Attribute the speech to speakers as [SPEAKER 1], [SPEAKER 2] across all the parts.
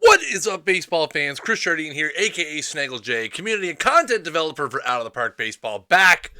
[SPEAKER 1] What is up, baseball fans? Chris Jardine here, a.k.a. Snaggle J, community and content developer for Out of the Park Baseball, back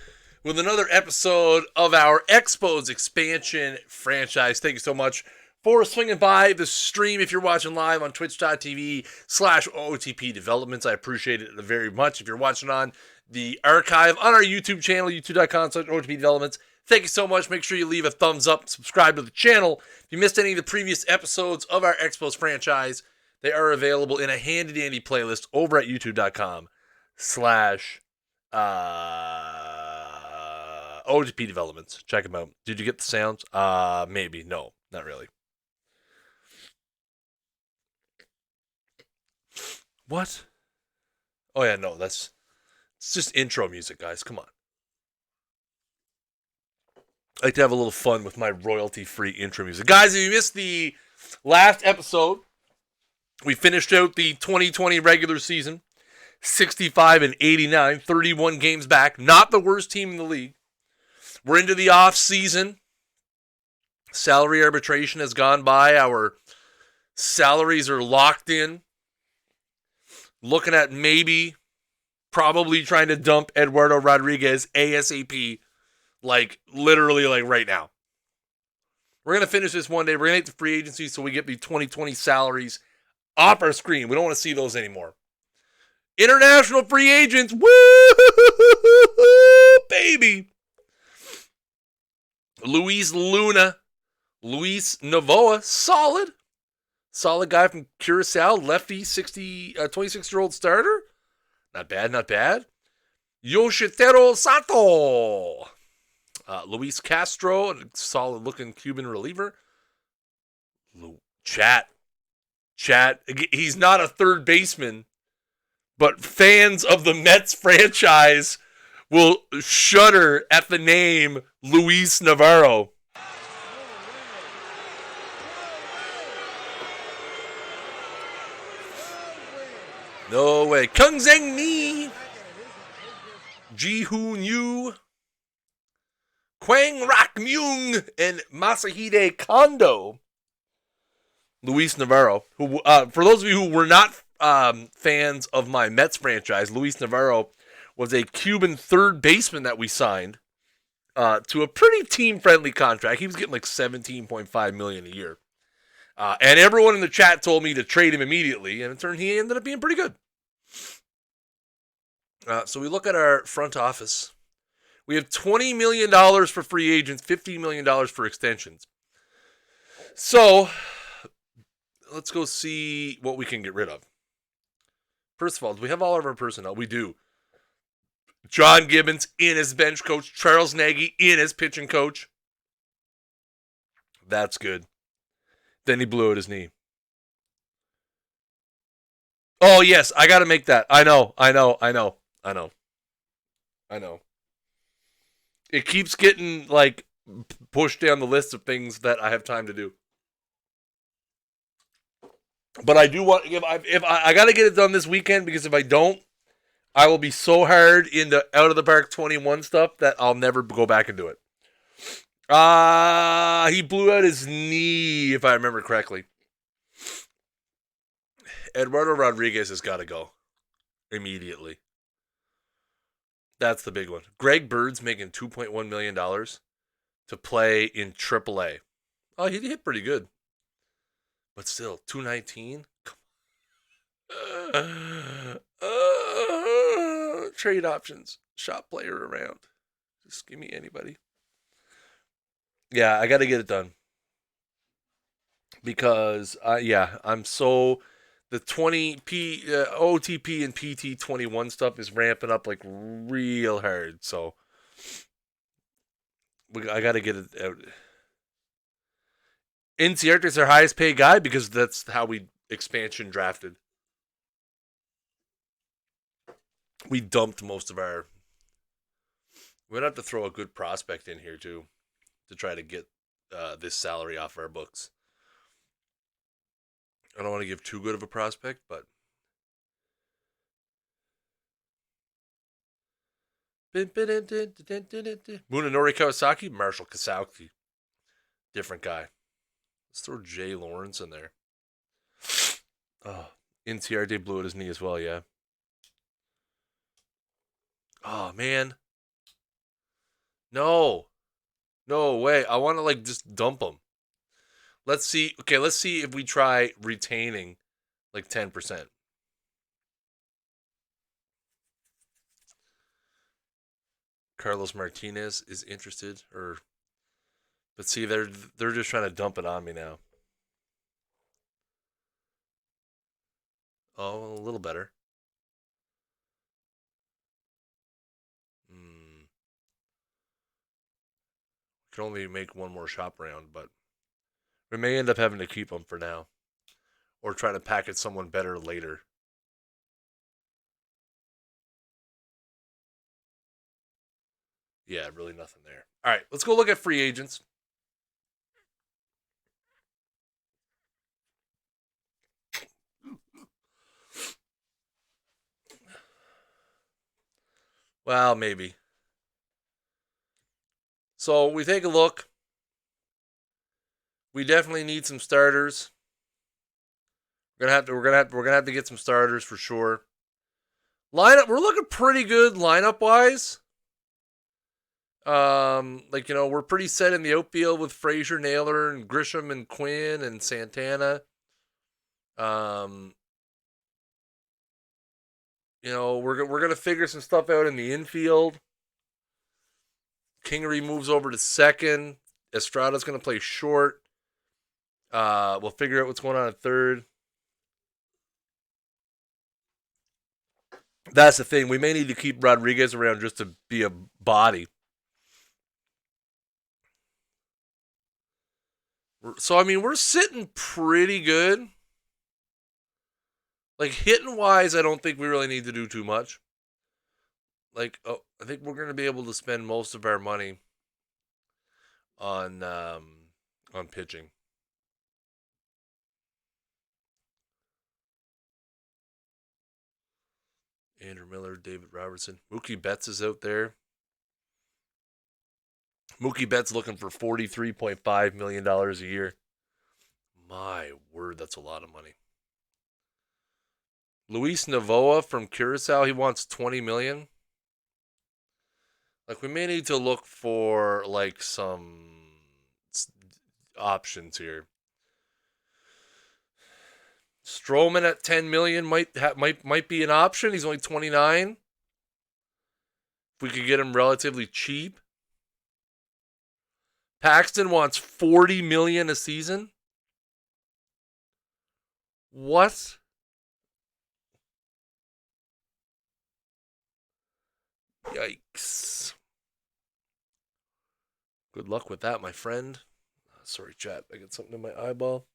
[SPEAKER 1] with another episode of our Expos expansion franchise. Thank you so much for swinging by the stream if you're watching live on twitch.tv/OOTP Developments. I appreciate it very much. If you're watching on the archive on our YouTube channel, youtube.com/OOTP Developments, thank you so much. Make sure you leave a thumbs up, subscribe to the channel. If you missed any of the previous episodes of our Expos franchise, they are available in a handy-dandy playlist over at youtube.com/OTP Developments. Check them out. Did you get the sounds? Maybe. No, not really. What? Oh, yeah, no, it's just intro music, guys. Come on. I like to have a little fun with my royalty-free intro music. Guys, if you missed the last episode, we finished out the 2020 regular season, 65-89, 31 games back. Not the worst team in the league. We're into the off-season. Salary arbitration has gone by. Our salaries are locked in. Looking at probably trying to dump Eduardo Rodriguez ASAP, literally right now. We're going to finish this one day. We're going to hit the free agency so we get the 2020 salaries off our screen. We don't want to see those anymore. International free agents. Woo, baby. Luis Luna. Luis Novoa. Solid guy from Curacao. Lefty, 26-year-old starter. Not bad. Yoshitaro Sato. Luis Castro, a solid-looking Cuban reliever. Chat. He's not a third baseman, but fans of the Mets franchise will shudder at the name Luis Navarro. No way. Kung Zeng Ni. Ji Hoon Yu. Kwang Rak Myung and Masahide Kondo. Luis Navarro, who, for those of you who were not fans of my Mets franchise, Luis Navarro was a Cuban third baseman that we signed to a pretty team-friendly contract. He was getting $17.5 million a year. And everyone in the chat told me to trade him immediately, and in turn, he ended up being pretty good. So we look at our front office. We have $20 million for free agents, $15 million for extensions. So let's go see what we can get rid of. First of all, do we have all of our personnel? We do. John Gibbons in as bench coach. Charles Nagy in as pitching coach. That's good. Then he blew out his knee. Oh, yes, I got to make that. I know. It keeps getting, pushed down the list of things that I have time to do. But I do want, if I got to get it done this weekend, because if I don't, I will be so hard into Out of the Park 21 stuff that I'll never go back and do it. He blew out his knee, if I remember correctly. Eduardo Rodriguez has got to go immediately. That's the big one. Greg Bird's making $2.1 million to play in AAA. Oh, he hit pretty good. But still, 219? Trade options. Shop player around. Just give me anybody. Yeah, I got to get it done. Because, I'm so... The 20P, OTP and PT21 stuff is ramping up real hard. So, I got to get it out. Inciarte's our highest paid guy because that's how we expansion drafted. We dumped most of our... We're going to have to throw a good prospect in here, too, to try to get this salary off our books. I don't want to give too good of a prospect, but... Munenori Kawasaki, Marshall Kasauki. Different guy. Let's throw Jay Lawrence in there. Oh, Inciarte blew at his knee as well, yeah. Oh, man. No. No way. I want to, like, just dump him. Let's see. Okay, let's see if we try retaining, like, 10%. Carlos Martinez is interested, but see, they're just trying to dump it on me now. Oh, a little better. Hmm. Can only make one more shop round, but we may end up having to keep them for now, or try to package someone better later. Yeah, really nothing there. All right, let's go look at free agents. Well, maybe. So we take a look. We definitely need some starters. We're gonna have to get some starters for sure. Lineup, we're looking pretty good lineup wise. We're pretty set in the outfield with Frazier, Naylor, and Grisham, and Quinn, and Santana. Um, we're gonna figure some stuff out in the infield. Kingery moves over to second. Estrada's gonna play short. We'll figure out what's going on at third. That's the thing. We may need to keep Rodriguez around just to be a body. So I mean, we're sitting pretty good. Like hitting wise, I don't think we really need to do too much. I think we're gonna be able to spend most of our money on pitching. Andrew Miller, David Robertson, Mookie Betts is out there. Mookie Betts looking for $43.5 million a year. My word, that's a lot of money. Luis Navoa from Curacao, he wants $20 million. Like we may need to look for like some options here. Stroman at $10 million might be an option. He's only 29. If we could get him relatively cheap. Paxton wants $40 million a season. What? Yikes. Good luck with that, my friend. Sorry, chat. I got something in my eyeball.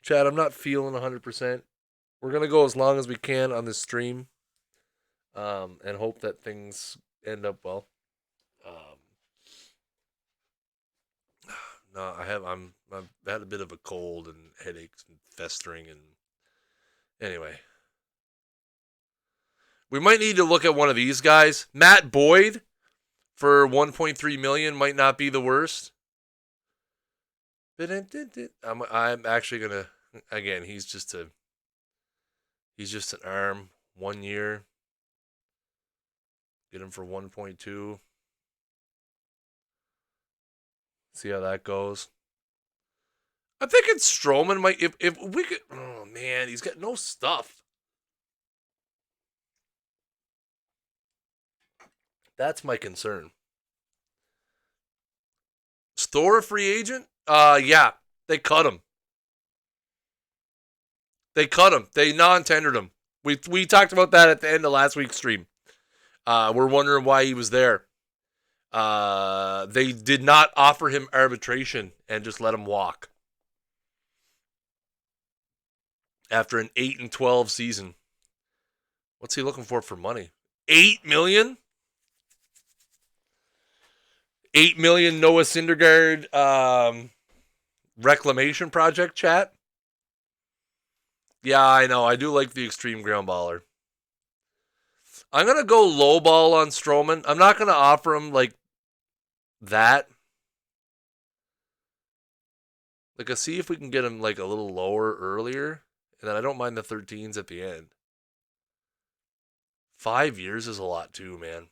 [SPEAKER 1] Chat, I'm not feeling 100%. We're going to go as long as we can on this stream and hope that things end up well. No, I've had a bit of a cold and headaches and festering and anyway. We might need to look at one of these guys. Matt Boyd for $1.3 million might not be the worst. I'm actually gonna again. He's just an arm. 1 year. Get him for 1.2. See how that goes. I think it's Stroman might if we could. Oh man, he's got no stuff. That's my concern. Is Thor a free agent? Yeah, they cut him. They cut him. They non-tendered him. We talked about that at the end of last week's stream. We're wondering why he was there. They did not offer him arbitration and just let him walk after an 8-12 season. What's he looking for money? $8 million. $8 million Noah Syndergaard reclamation project. Chat. Yeah, I know. I do like the extreme ground baller. I'm gonna go low ball on Stroman. I'm not gonna offer him like that. Like, see if we can get him like a little lower earlier And then I don't mind the 13s at the end. 5 years is a lot too, man.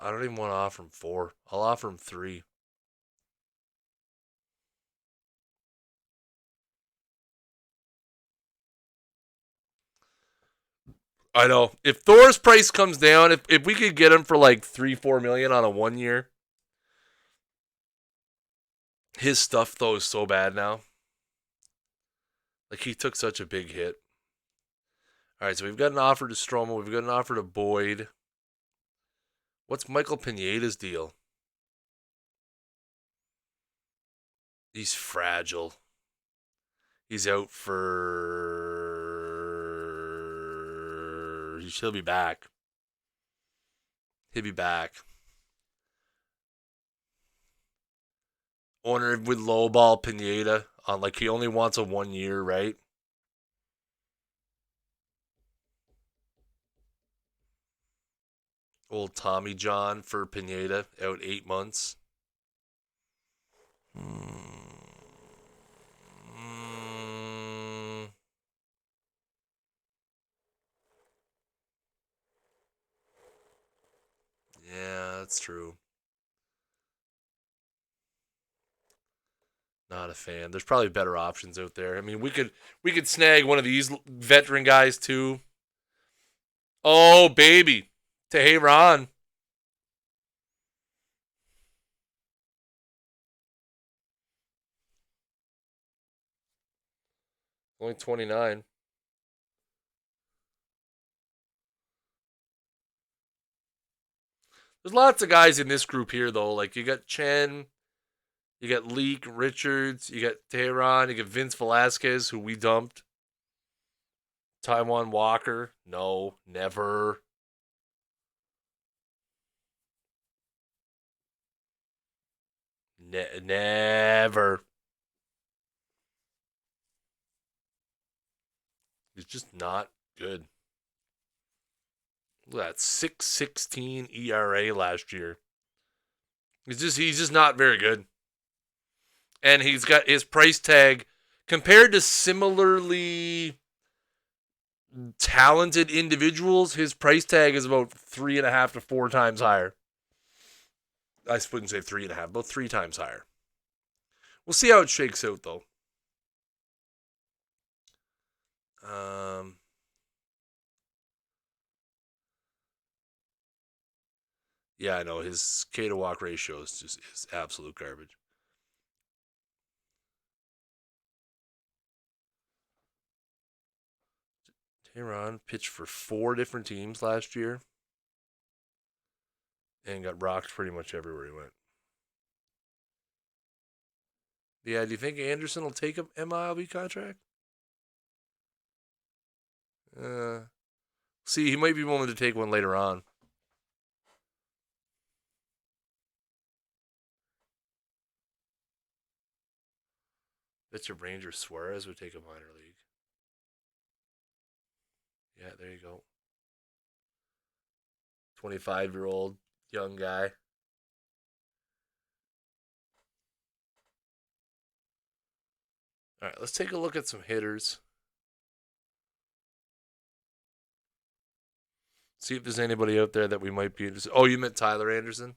[SPEAKER 1] I don't even want to offer him 4. I'll offer him 3. I know. If Thor's price comes down, if we could get him for like 3-4 million on a 1 year, his stuff though is so bad now. Like he took such a big hit. All right, so we've got an offer to Stroma. We've got an offer to Boyd. What's Michael Pineda's deal? He's fragile. He's out for. He'll be back. He'll be back. I wonder if with lowball Pineda on like he only wants a 1 year, right? Old Tommy John for Pineda out 8 months. Yeah, that's true. Not a fan. There's probably better options out there. I mean, we could snag one of these veteran guys too. Oh baby, Tehran. Only 29. There's lots of guys in this group here though. Like you got Chen, you got Leak, Richards, you got Tehran, you got Vince Velasquez, who we dumped. Taiwan Walker, no, never. Never. He's just not good. Look at that 6.16 ERA last year. He's just not very good. And he's got his price tag compared to similarly talented individuals. His price tag is about 3.5 to 4 times higher. I wouldn't say 3.5, about 3 times higher. We'll see how it shakes out though. Yeah, I know his K to walk ratio is absolute garbage. Tehran pitched for 4 different teams last year and got rocked pretty much everywhere he went. Yeah, do you think Anderson will take a MILB contract? See, he might be willing to take one later on. Bet your Ranger Suarez would take a minor league. Yeah, there you go. 25-year-old young guy. All right, let's take a look at some hitters. See if there's anybody out there that we might be interested. Oh, you meant Tyler Anderson?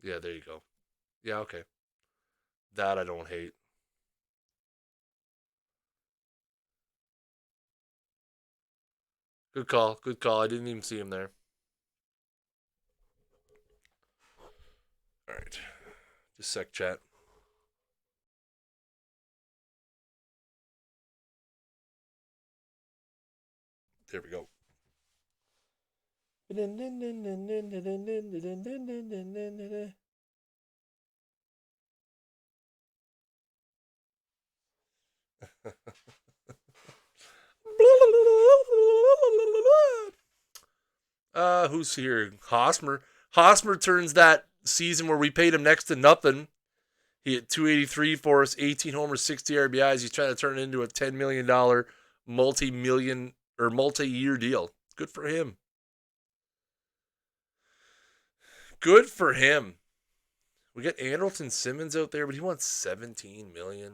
[SPEAKER 1] Yeah, there you go. Yeah, okay. That I don't hate. Good call. Good call. I didn't even see him there. All right. Just sec chat. There we go. Who's here? Hosmer. Hosmer turns that season where we paid him next to nothing He hit 283 for us, 18 homers, 60 RBIs. He's trying to turn it into a $10 million multi-year deal. Good for him. Good for him. We got Andrelton Simmons out there, but he wants $17 million.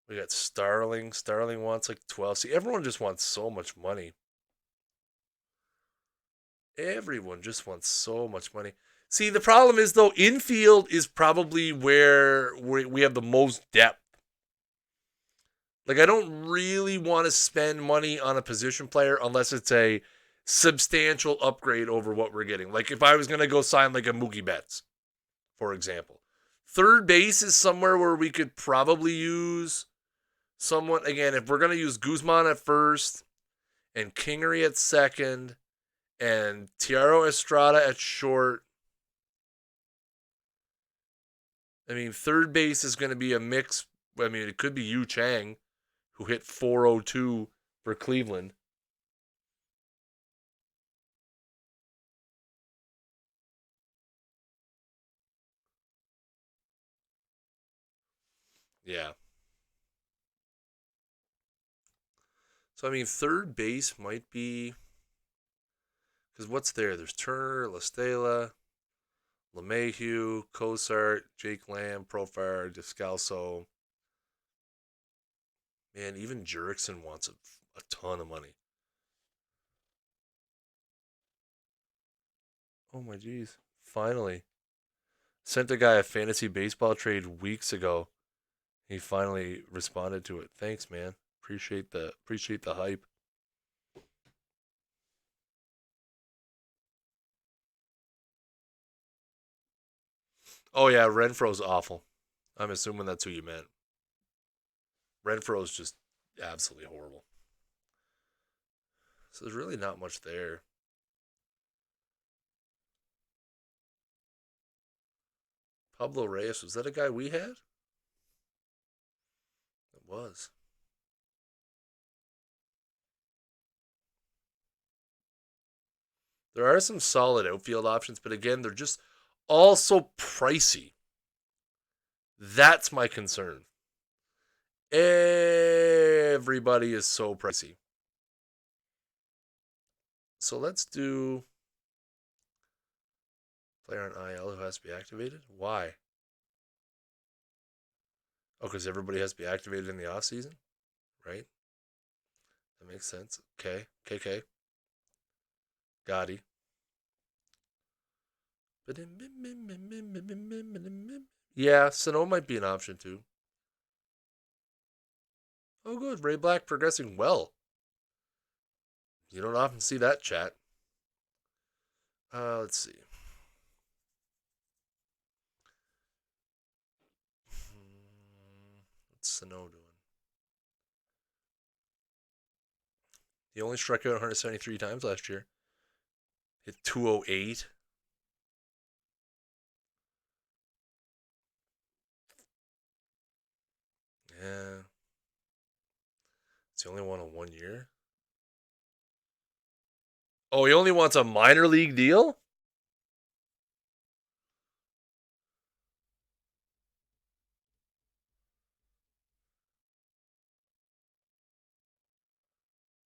[SPEAKER 1] We got Starling. Starling wants like 12. See, everyone just wants so much money. Everyone just wants so much money. See, the problem is, though, infield is probably where we have the most depth. Like, I don't really want to spend money on a position player unless it's a substantial upgrade over what we're getting. Like, if I was going to go sign like a Mookie Betts, for example. Third base is somewhere where we could probably use someone. Again, if we're going to use Guzman at first and Kingery at second and Tiago Estrada at short, I mean, third base is going to be a mix. I mean, it could be Yu Chang, who hit 402 for Cleveland. Yeah. So, I mean, third base might be. Because what's there? There's Turner, La Stella, LeMahieu, Cosart, Jake Lamb, Profar, Descalso. Man, even Jurickson wants a ton of money. Oh my geez. Finally. Sent a guy a fantasy baseball trade weeks ago. He finally responded to it. Thanks, man. Appreciate the hype. Oh yeah, Renfro's awful. I'm assuming that's who you meant. Renfro's just absolutely horrible. So there's really not much there. Pablo Reyes, was that a guy we had? It was. There are some solid outfield options, but again, they're just all so pricey. That's my concern. Everybody is so pricey. So let's do player on IL who has to be activated. Why? Oh, because everybody has to be activated in the off season, right? That makes sense. Okay. KK. Gotti. Yeah, Sano might be an option too. Oh, good. Ray Black progressing well. You don't often see that chat. Let's see. What's Sano doing? He only struck out 173 times last year. Hit 208. Yeah. It's the only one in 1 year. Oh, he only wants a minor league deal?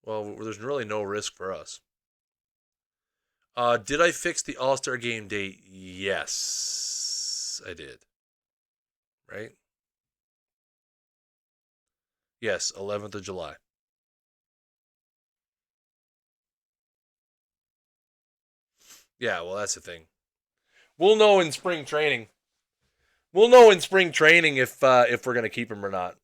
[SPEAKER 1] Well, there's really no risk for us. Did I fix the All-Star game date? Yes, I did. Right? Yes, 11th of July. Yeah, well, that's the thing. We'll know in spring training. We'll know in spring training if we're gonna keep him or not.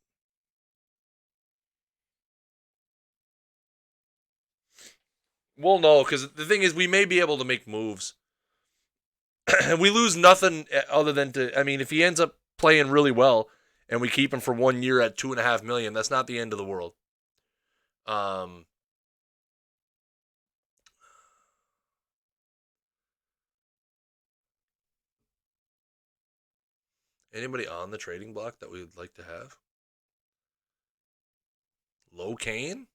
[SPEAKER 1] We'll know because the thing is, we may be able to make moves. We lose nothing other than to. I mean, if he ends up playing really well and we keep him for 1 year at $2.5 million, that's not the end of the world. Um, Anybody on the trading block that we would like to have? Locaine?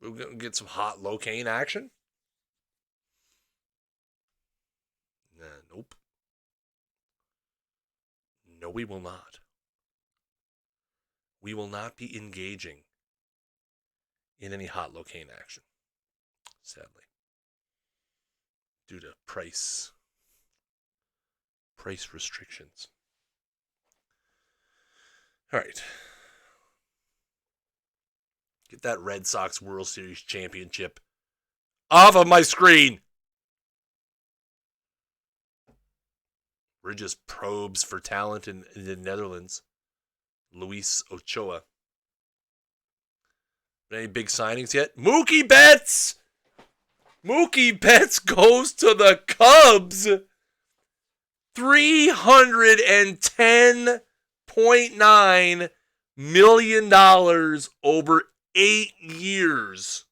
[SPEAKER 1] We're gonna get some hot Locaine action. Nah, nope. we will not. We will not be engaging in any hot locaine action, sadly, due to price restrictions. All right. Get that Red Sox World Series championship off of my screen. We're just probes for talent in the Netherlands. Luis Ochoa. Any big signings yet? Mookie Betts! Mookie Betts goes to the Cubs. $310.9 million over 8 years.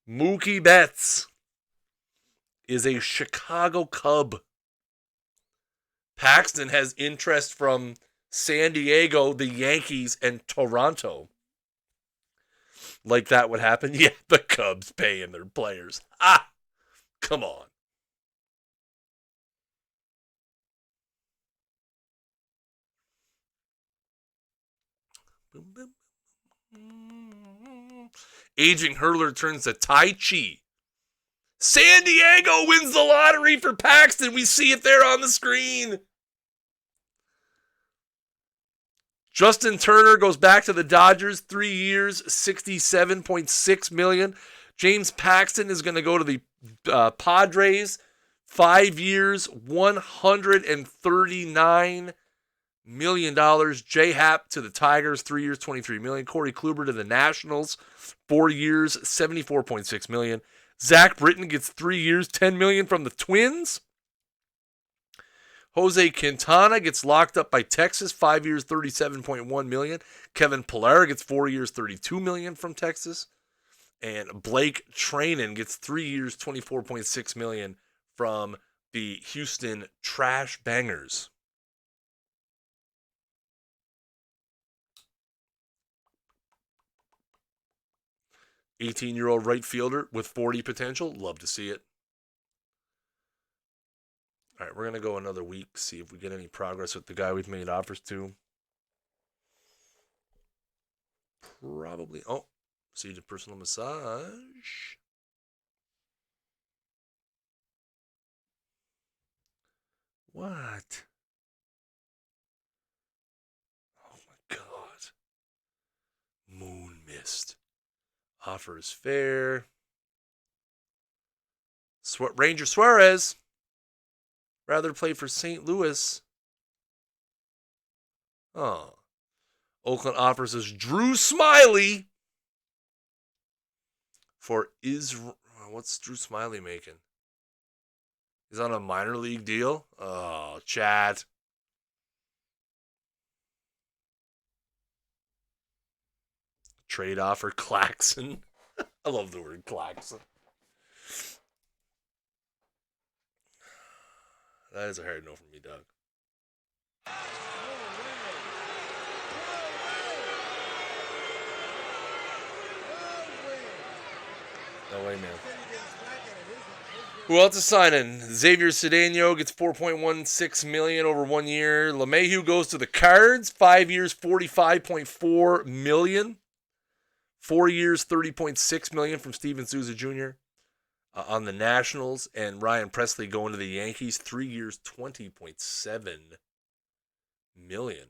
[SPEAKER 1] Mookie Betts is a Chicago Cub. Paxton has interest from San Diego, the Yankees, and Toronto. Like that would happen? Yeah, the Cubs paying their players. Come on. Aging hurler turns to Tai Chi. San Diego wins the lottery for Paxton. We see it there on the screen. Justin Turner goes back to the Dodgers, 3 years, $67.6 million. James Paxton is going to go to the Padres, 5 years, $139 million. J-Happ to the Tigers, 3 years, $23 million. Corey Kluber to the Nationals, 4 years, $74.6 million. Zach Britton gets 3 years, $10 million from the Twins. Jose Quintana gets locked up by Texas, 5 years, $37.1 million. Kevin Pillar gets 4 years, $32 million from Texas. And Blake Treinen gets 3 years, $24.6 million from the Houston Trash Bangers. $18-year-old right fielder with 40 potential. Love to see it. All right, we're going to go another week, see if we get any progress with the guy we've made offers to. Probably. Oh, see the personal massage. What? Oh my God. Moon Mist. Offer is fair. Ranger Suarez. Rather play for St. Louis. Oh. Oakland offers us Drew Smiley for Israel. What's Drew Smiley making? He's on a minor league deal? Oh, chat. Trade offer, Claxon. I love the word Claxon. That is a hard no from me, Doug. No way, man. Who else is signing? Xavier Cedeno gets $4.16 million over 1 year. LeMahieu goes to the Cards, 5 years, $45.4 million. 4 years, $30.6 million from Steven Souza Jr. On the Nationals, and Ryan Presley going to the Yankees, 3 years, $20.7 million.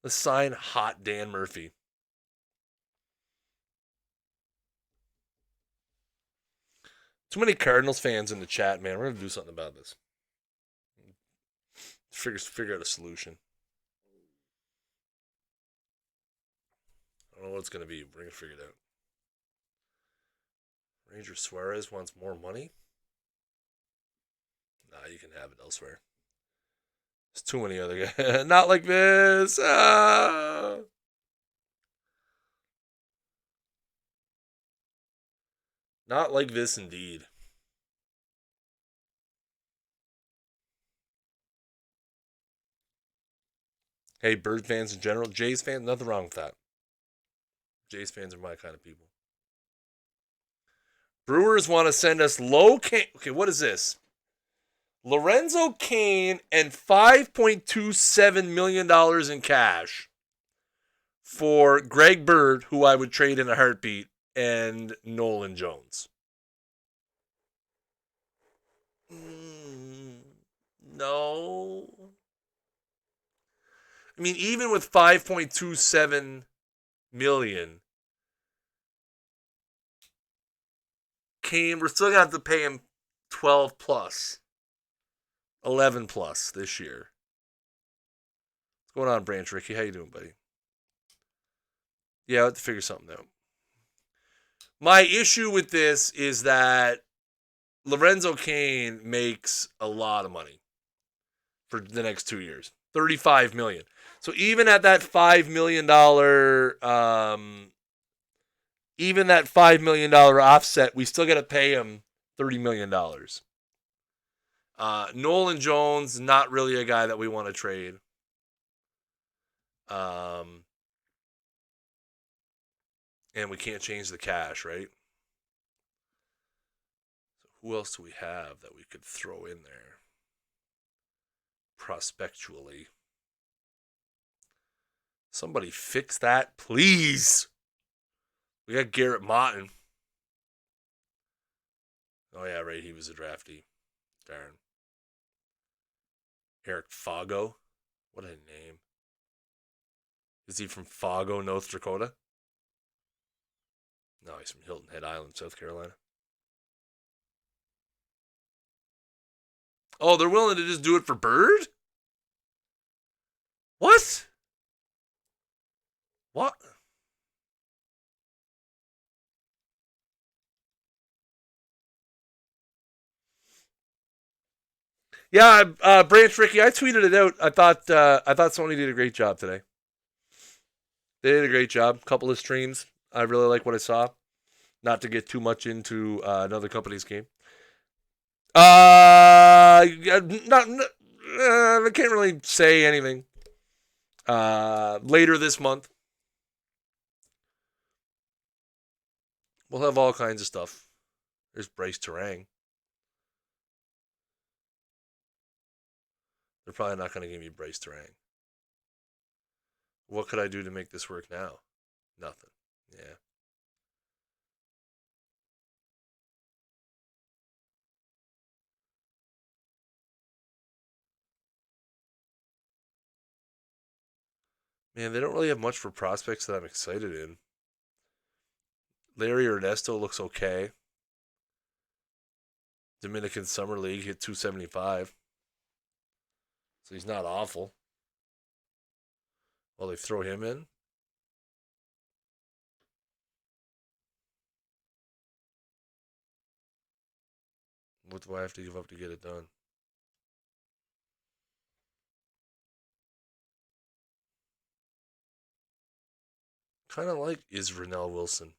[SPEAKER 1] Let's sign Hot Dan Murphy. Too many Cardinals fans in the chat, man. We're going to do something about this. Figure out a solution. I don't know what it's going to be. We're going to figure it out. Ranger Suarez wants more money? Nah, you can have it elsewhere. There's too many other guys. Not like this. Not like this, indeed. Hey, Bird fans in general, Jays fans, nothing wrong with that. Jays fans are my kind of people. Brewers want to send us low Kane. Okay, what is this? Lorenzo Cain and $5.27 million in cash for Greg Bird, who I would trade in a heartbeat, and Nolan Jones. No. I mean, even with $5.27 million, Cain, we're still going to have to pay him 12 plus, 11 plus this year. What's going on, Branch Ricky? How you doing, buddy? Yeah, I have to figure something out. My issue with this is that Lorenzo Cain makes a lot of money for the next 2 years. $35 million. So even at that $5 million offset, we still got to pay him $30 million. Nolan Jones, not really a guy that we want to trade. And we can't change the cash, right? So who else do we have that we could throw in there? Prospectually. Somebody fix that, please. We got Garrett Motton. Oh, yeah, right. He was a draftee. Darn. Eric Fago. What a name. Is he from Fago, North Dakota? No, he's from Hilton Head Island, South Carolina. Oh, they're willing to just do it for Bird? What? What? Yeah, Branch Ricky, I tweeted it out. I thought Sony did a great job today. They did a great job. Couple of streams. I really like what I saw. Not to get too much into another company's game. I can't really say anything. Later this month, we'll have all kinds of stuff. There's Bryce Terang. They're probably not going to give me Bryce Terang. What could I do to make this work now? Nothing. Yeah. Man, they don't really have much for prospects that I'm excited in. Larry Ernesto looks okay. Dominican Summer League hit 275. So he's not awful. Well, they throw him in. What do I have to give up to get it done? Kind of like Isranel Wilson.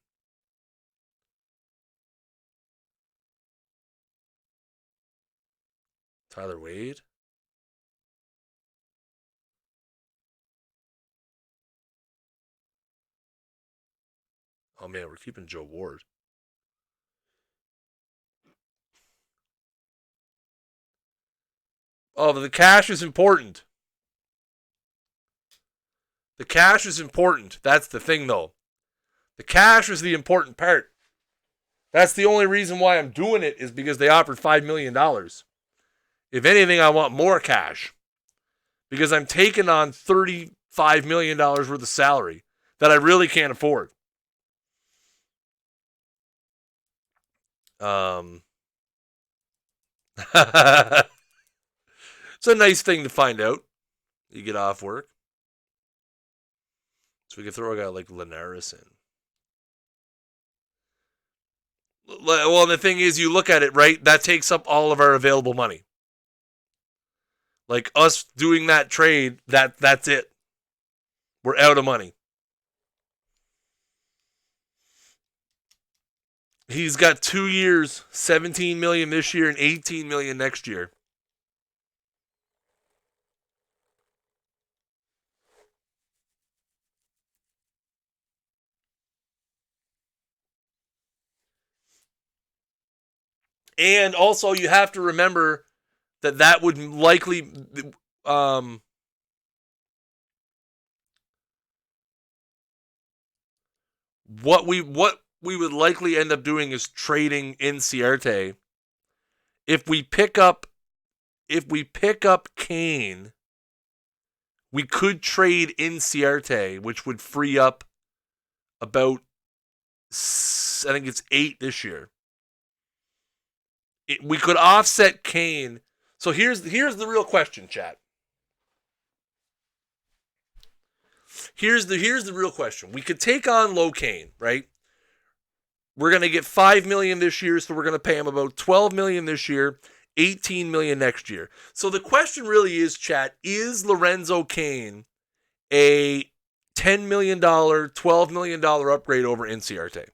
[SPEAKER 1] Tyler Wade? Oh, man, we're keeping Joe Ward. Oh, but the cash is important. The cash is important. That's the thing, though. The cash is the important part. That's the only reason why I'm doing it is because they offered $5 million. If anything, I want more cash because I'm taking on $35 million worth of salary that I really can't afford. It's a nice thing to find out. You get off work. So we can throw a guy like Linares in. Well, the thing is, you look at it, right? That takes up all of our available money. Like us doing that trade, that's it. We're out of money. He's got 2 years, $17 million this year and $18 million next year. And also, you have to remember that would likely what we would likely end up doing is trading Inciarte. If we pick up Kane, we could trade Inciarte, which would free up about, I think it's 8 this year. We could offset Kane. So here's the real question, chat. Here's the real question. We could take on Low Kane, right? We're going to get $5 million this year, so we're going to pay him about $12 million this year, $18 million next year. So the question really is, chat, is Lorenzo Kane a $10 million, $12 million upgrade over Inciarte?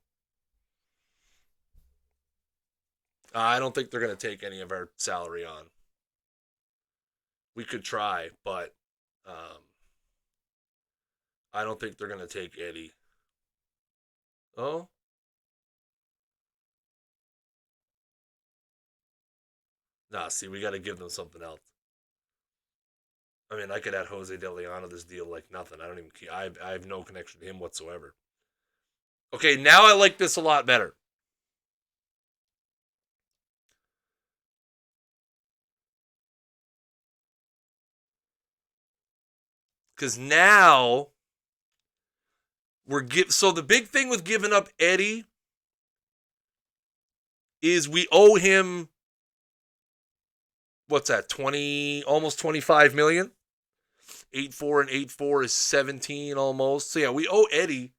[SPEAKER 1] I don't think they're going to take any of our salary on. We could try, but I don't think they're going to take Eddie. Oh? Nah, see, we got to give them something else. I mean, I could add Jose De Leon to this deal like nothing. I don't even care. I have no connection to him whatsoever. Okay, now I like this a lot better. Because now so the big thing with giving up Eddie is we owe him, what's that, 20, almost 25 million? 8-4 and 8-4 is 17 almost. So yeah, we owe Eddie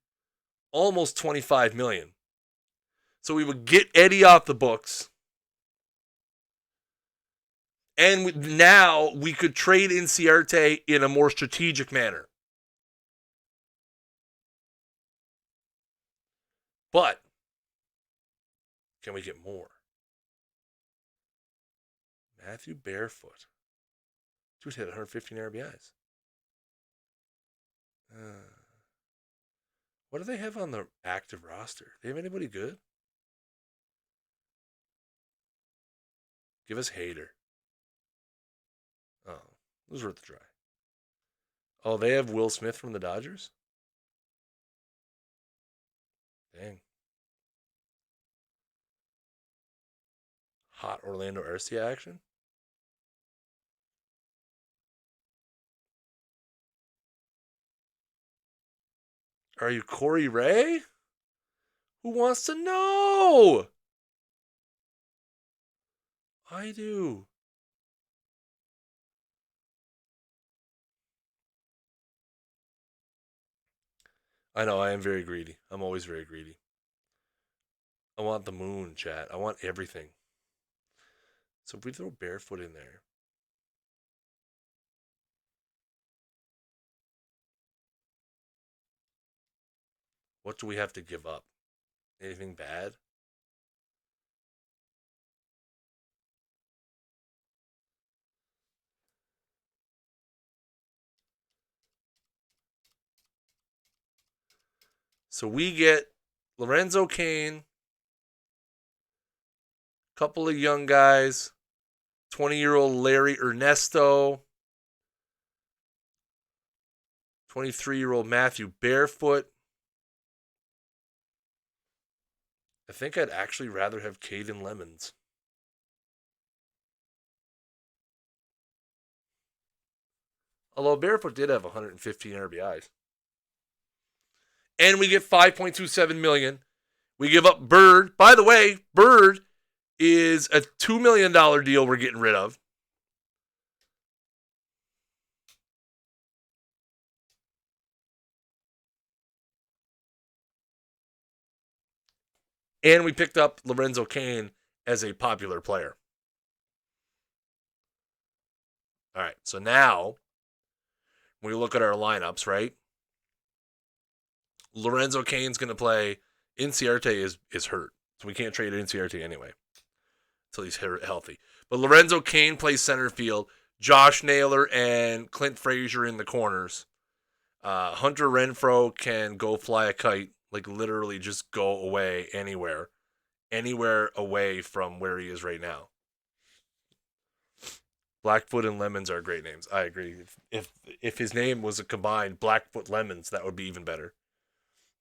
[SPEAKER 1] almost 25 million. So we would get Eddie off the books. And now we could trade Inciarte in a more strategic manner. But can we get more? Matthew Barefoot. Dude hit 115 RBIs. What do they have on the active roster? Do they have anybody good? Give us Hader. Oh, it was worth the try. Oh, they have Will Smith from the Dodgers? Dang. Hot Orlando Arcia action? Are you Corey Ray? Who wants to know? I do. I know, I am very greedy. I'm always very greedy. I want the moon, chat. I want everything. So if we throw Barefoot in there. What do we have to give up? Anything bad? So we get Lorenzo Kane, couple of young guys, 20-year-old Larry Ernesto, 23-year-old Matthew Barefoot. I think I'd actually rather have Caden Lemons. Although Barefoot did have 115 RBIs. And we get $5.27 million. We give up Bird. By the way, Bird is a $2 million deal we're getting rid of. And we picked up Lorenzo Kane as a popular player. All right, so now when we look at our lineups, right? Lorenzo Kane's going to play. Inciarte is hurt, so we can't trade Inciarte anyway until he's healthy. But Lorenzo Kane plays center field. Josh Naylor and Clint Frazier in the corners. Hunter Renfroe can go fly a kite, like literally just go away anywhere. anywhere away from where he is right now. Blackfoot and Lemons are great names. I agree. If his name was a combined Blackfoot Lemons, that would be even better.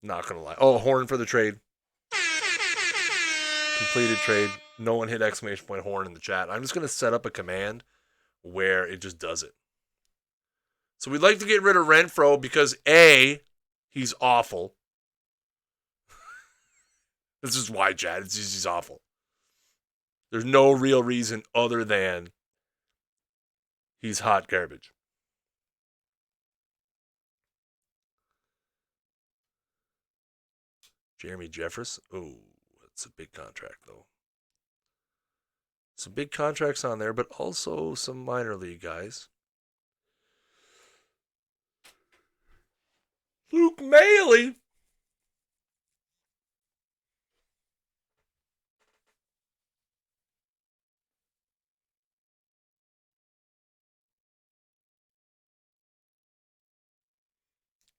[SPEAKER 1] Not gonna lie. Oh, horn for the trade. Completed trade. No one hit exclamation point horn in the chat. I'm just gonna set up a command where it just does it. So we'd like to get rid of Renfro because A, he's awful. This is why, Chad. He's awful. There's no real reason other than he's hot garbage. Jeremy Jeffress. Oh, that's a big contract, though. Some big contracts on there, but also some minor league guys. Luke Mailey.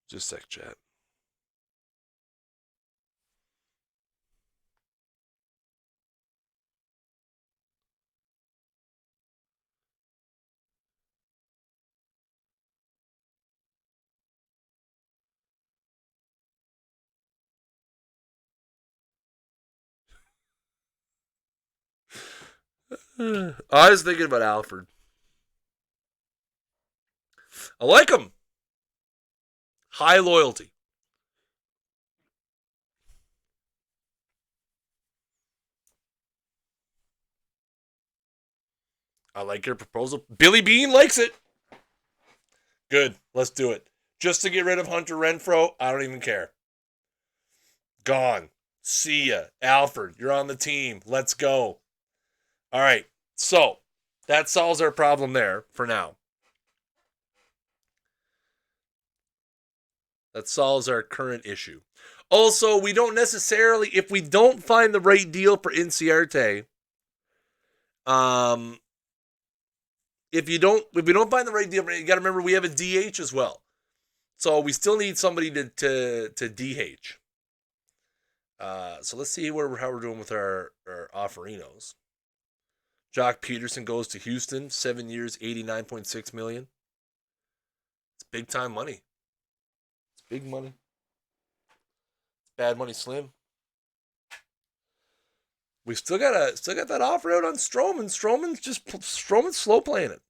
[SPEAKER 1] Just a sec, chat. I was thinking about Alfred. I like him. High loyalty. I like your proposal. Billy Bean likes it. Good. Let's do it. Just to get rid of Hunter Renfro, I don't even care. Gone. See ya. Alfred, you're on the team. Let's go. All right. So, that solves our problem there for now. That solves our current issue. Also, we don't necessarily, if we don't find the right deal for Inciarte, if we don't find the right deal, you got to remember we have a DH as well. So we still need somebody to DH. So let's see how we're doing with our offerinos. Jock Peterson goes to Houston, 7 years, $89.6 million. It's big time money. It's big money. It's bad money slim. We still got that offer out on Stroman. Stroman's slow playing it.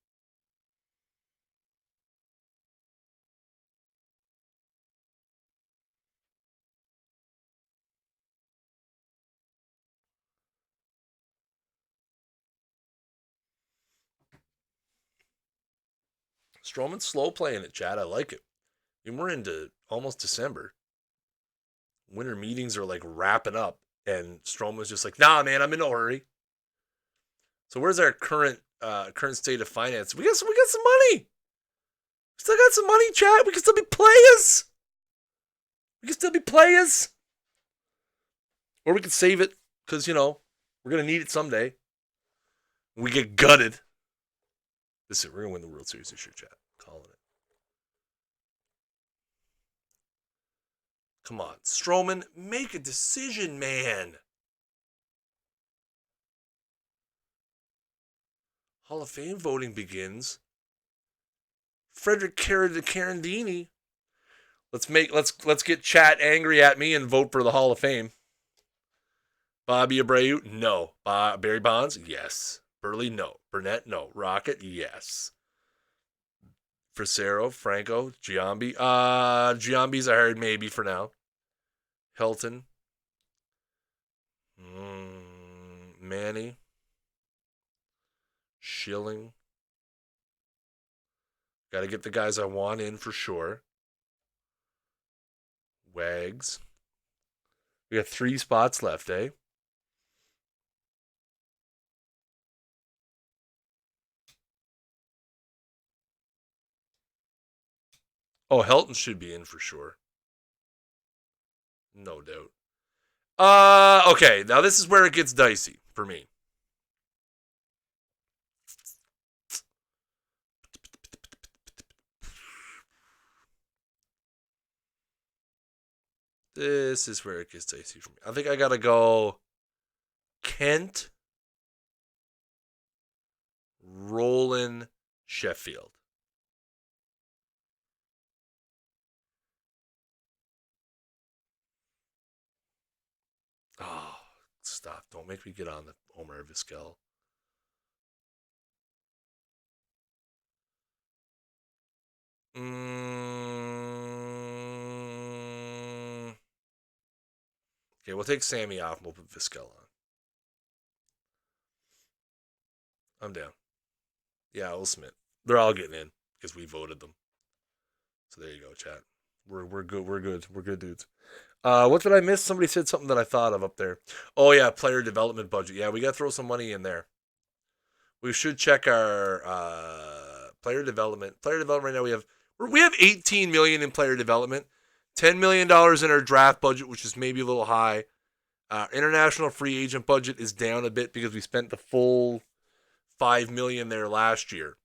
[SPEAKER 1] Stroman's slow playing it, Chad. I like it. And we're into almost December. Winter meetings are like wrapping up, and Stroman's just like, nah, man, I'm in no hurry. So where's our current state of finance? We got some money. We still got some money, Chad. We can still be players. Or we could save it because, we're going to need it someday. We get gutted. Listen, we're going to win the World Series this year, Chad. Calling it. Come on. Stroman, make a decision, man. Hall of Fame voting begins. Frederick Carandini. Let's get chat angry at me and vote for the Hall of Fame. Bobby Abreu, no. Barry Bonds, yes. Burley, no. Burnett, no. Rocket, yes. Fracero, Franco, Giambi. Giambi's a hard maybe for now. Hilton. Manny. Schilling. Got to get the guys I want in for sure. Wags. We got 3 spots left, eh? Oh, Helton should be in for sure. No doubt. Okay, now this is where it gets dicey for me. This is where it gets dicey for me. I think I gotta go Kent, Roland, Sheffield. Oh, stop. Don't make me get on the Omer Vizquel. Okay, we'll take Sammy off and we'll put Vizquel on. I'm down. Yeah, Will Smith. They're all getting in because we voted them. So there you go, chat. We're good. We're good. We're good dudes. What did I miss? Somebody said something that I thought of up there. Oh yeah, player development budget. Yeah, we got to throw some money in there. We should check our player development. Player development right now we have 18 million in player development, $10 million in our draft budget, which is maybe a little high. International free agent budget is down a bit because we spent the full 5 million there last year.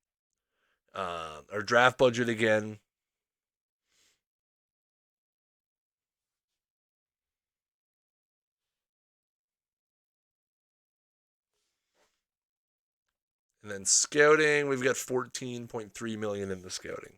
[SPEAKER 1] Our draft budget again. And then scouting, we've got 14.3 million in the scouting.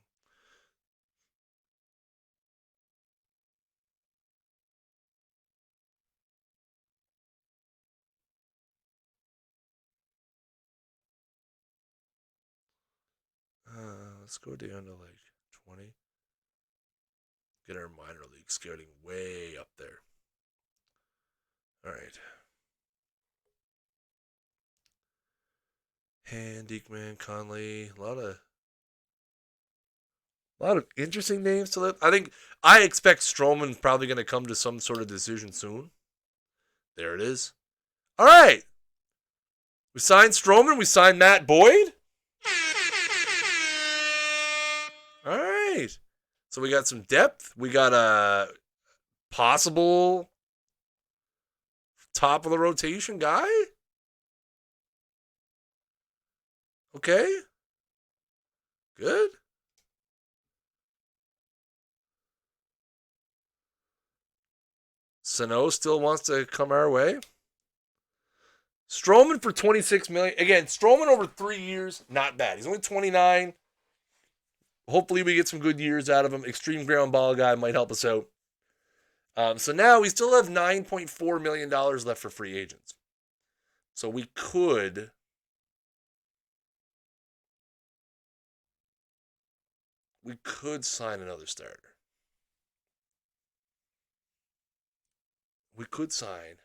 [SPEAKER 1] Let's go down to like 20. Get our minor league scouting way up there. All right. Hand, Diekman, Conley, a lot of interesting names to live. I expect Stroman's probably going to come to some sort of decision soon. There it is. All right. We signed Stroman. We signed Matt Boyd. All right. So we got some depth. We got a possible top of the rotation guy. Okay. Good. Sano still wants to come our way. Stroman for 26 million. Again, Stroman over 3 years, not bad. He's only 29. Hopefully we get some good years out of him. Extreme ground ball guy might help us out. So now we still have $9.4 million left for free agents. So we could sign another starter. We could sign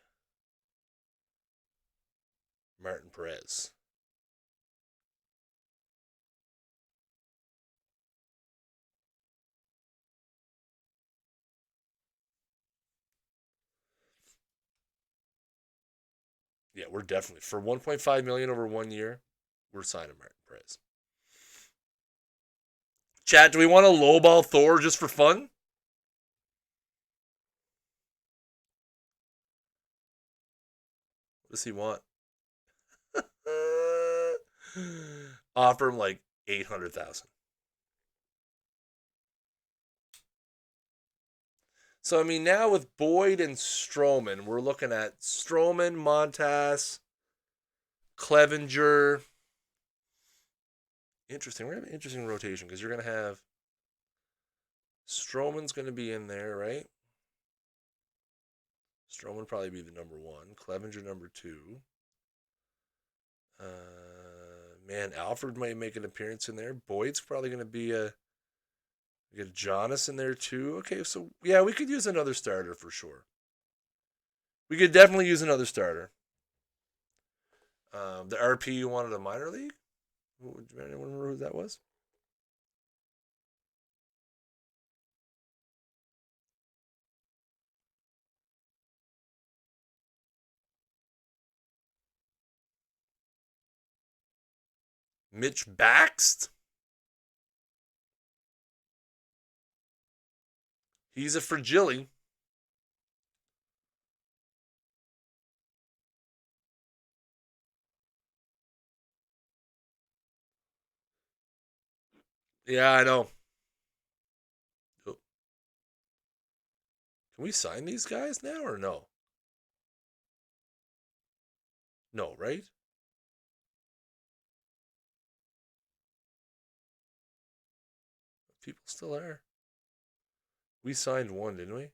[SPEAKER 1] Martin Perez. Yeah, we're definitely for 1.5 million over 1 year. We're signing Martin Perez. Chat, do we want to lowball Thor just for fun? What does he want? Offer him like 800,000. So I mean, now with Boyd and Stroman, we're looking at Stroman, Montas, Clevenger. Interesting. We're gonna have an interesting rotation because you're gonna have Stroman's gonna be in there, right? Stroman probably be the number one. Clevenger number two. Man, Alfred might make an appearance in there. Boyd's probably gonna be we get Jonas in there too. Okay, so yeah, we could use another starter for sure. We could definitely use another starter. The RP you wanted a minor league? Anyone remember who that was? Mitch Baxt? He's a fragile. Yeah, I know. Can we sign these guys now or no? No, right? People still are. We signed one, didn't we?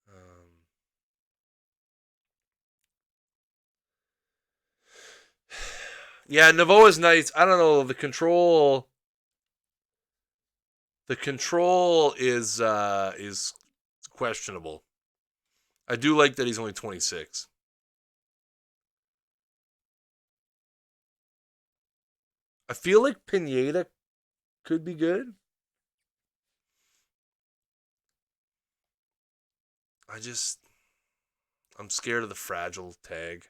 [SPEAKER 1] Um, yeah, Novoa's nice. I don't know. The control is questionable. I do like that he's only 26. I feel like Pineda could be good. I just I'm scared of the fragile tag.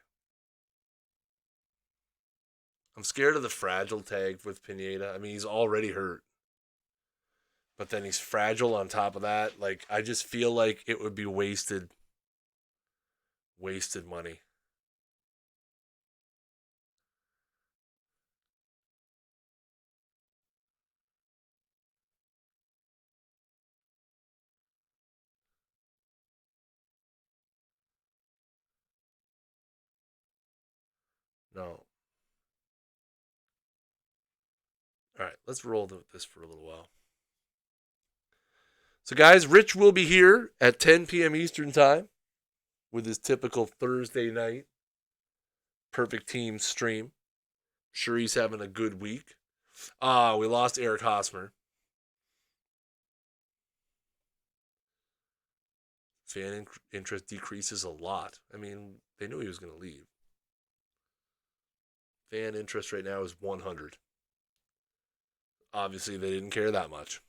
[SPEAKER 1] I'm scared of the fragile tag with Pineda. I mean, he's already hurt. But then he's fragile on top of that. Like I just feel like it would be wasted money. No. All right, let's roll this for a little while. So guys, Rich will be here at 10 p.m. Eastern time with his typical Thursday night perfect team stream. Sure he's having a good week. We lost Eric Hosmer. Fan interest decreases a lot. I mean, they knew he was going to leave. Fan interest right now is 100. Obviously, they didn't care that much.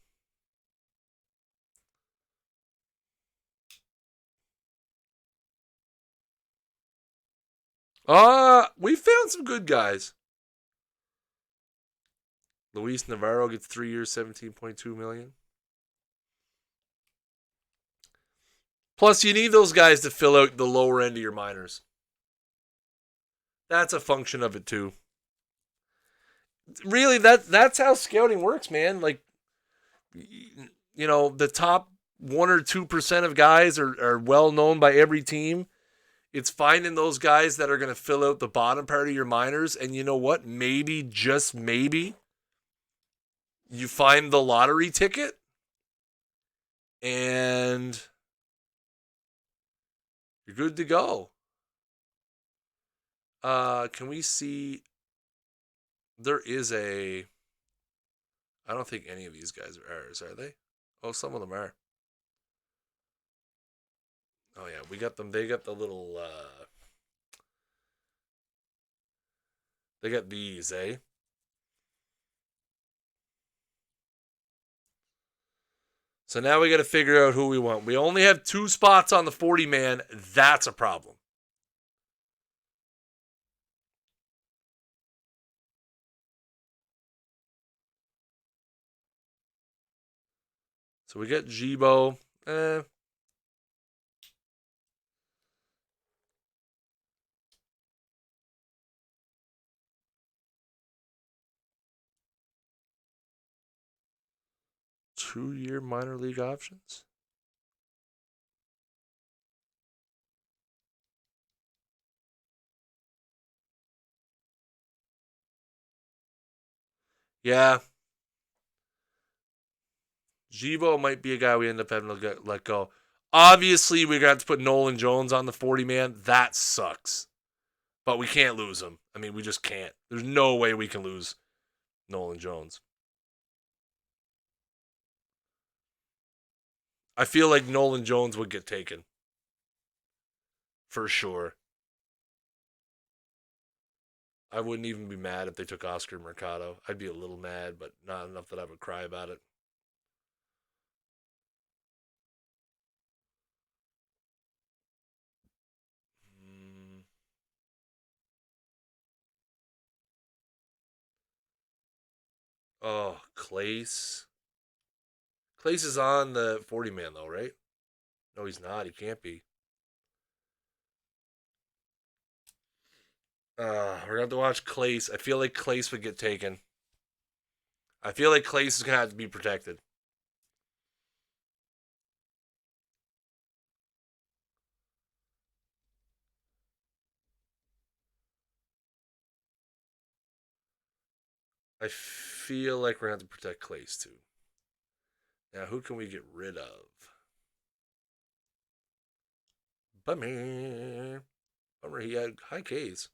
[SPEAKER 1] We found some good guys. Luis Navarro gets 3 years, $17.2 million. Plus, you need those guys to fill out the lower end of your minors. That's a function of it too. Really, that's how scouting works, man. Like, the top 1 or 2% of guys are well known by every team. It's finding those guys that are going to fill out the bottom part of your minors, and you know what? Maybe, just maybe, you find the lottery ticket, and you're good to go. Can we see? There is a. I don't think any of these guys are ours, are they? Oh, some of them are. Oh yeah, we got them. They got the little. They got these, eh? So now we got to figure out who we want. We only have 2 spots on the 40 man. That's a problem. So we got Jibo. 2-year minor league options. Yeah. Jibo might be a guy we end up having to let go. Obviously, we're going to have to put Nolan Jones on the 40 man. That sucks. But we can't lose him. I mean, we just can't. There's no way we can lose Nolan Jones. I feel like Nolan Jones would get taken. For sure. I wouldn't even be mad if they took Oscar Mercado. I'd be a little mad, but not enough that I would cry about it. Mm. Oh, Clace. Clace is on the 40 man, though, right? No, he's not. He can't be. We're going to have to watch Clace. I feel like Clace would get taken. I feel like Clace is going to have to be protected. I feel like we're going to have to protect Clays too. Now, who can we get rid of? Bummer. Bummer, he had high Ks.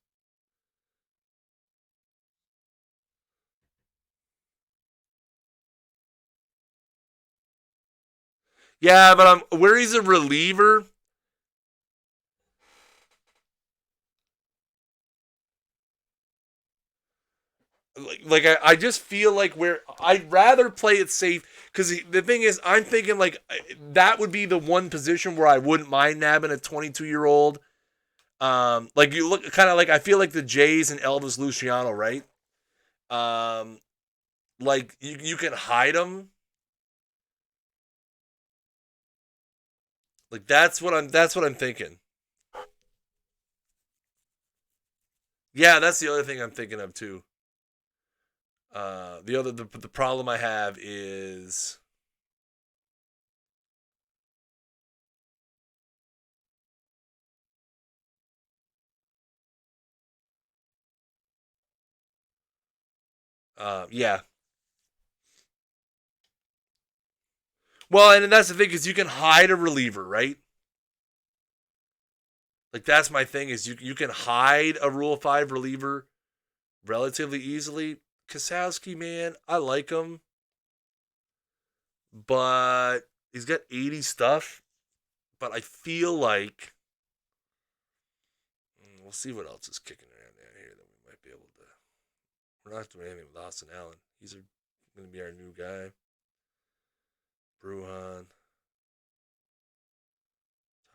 [SPEAKER 1] Yeah, but where he's a reliever. I just feel like where I'd rather play it safe because the thing is I'm thinking like that would be the one position where I wouldn't mind nabbing a 22-year-old. Like you look kind of like I feel like the Jays and Elvis Luciano, right? Um, like you can hide them. Like that's what I'm thinking. Yeah, that's the other thing I'm thinking of too. The problem I have is yeah. Well, and that's the thing is you can hide a reliever, right? Like that's my thing is you can hide a Rule 5 reliever relatively easily. Kasowski, man, I like him, but he's got 80 stuff. But I feel like we'll see what else is kicking around down here that we might be able to. We're not doing anything with Austin Allen. He's going to be our new guy. Bruhan.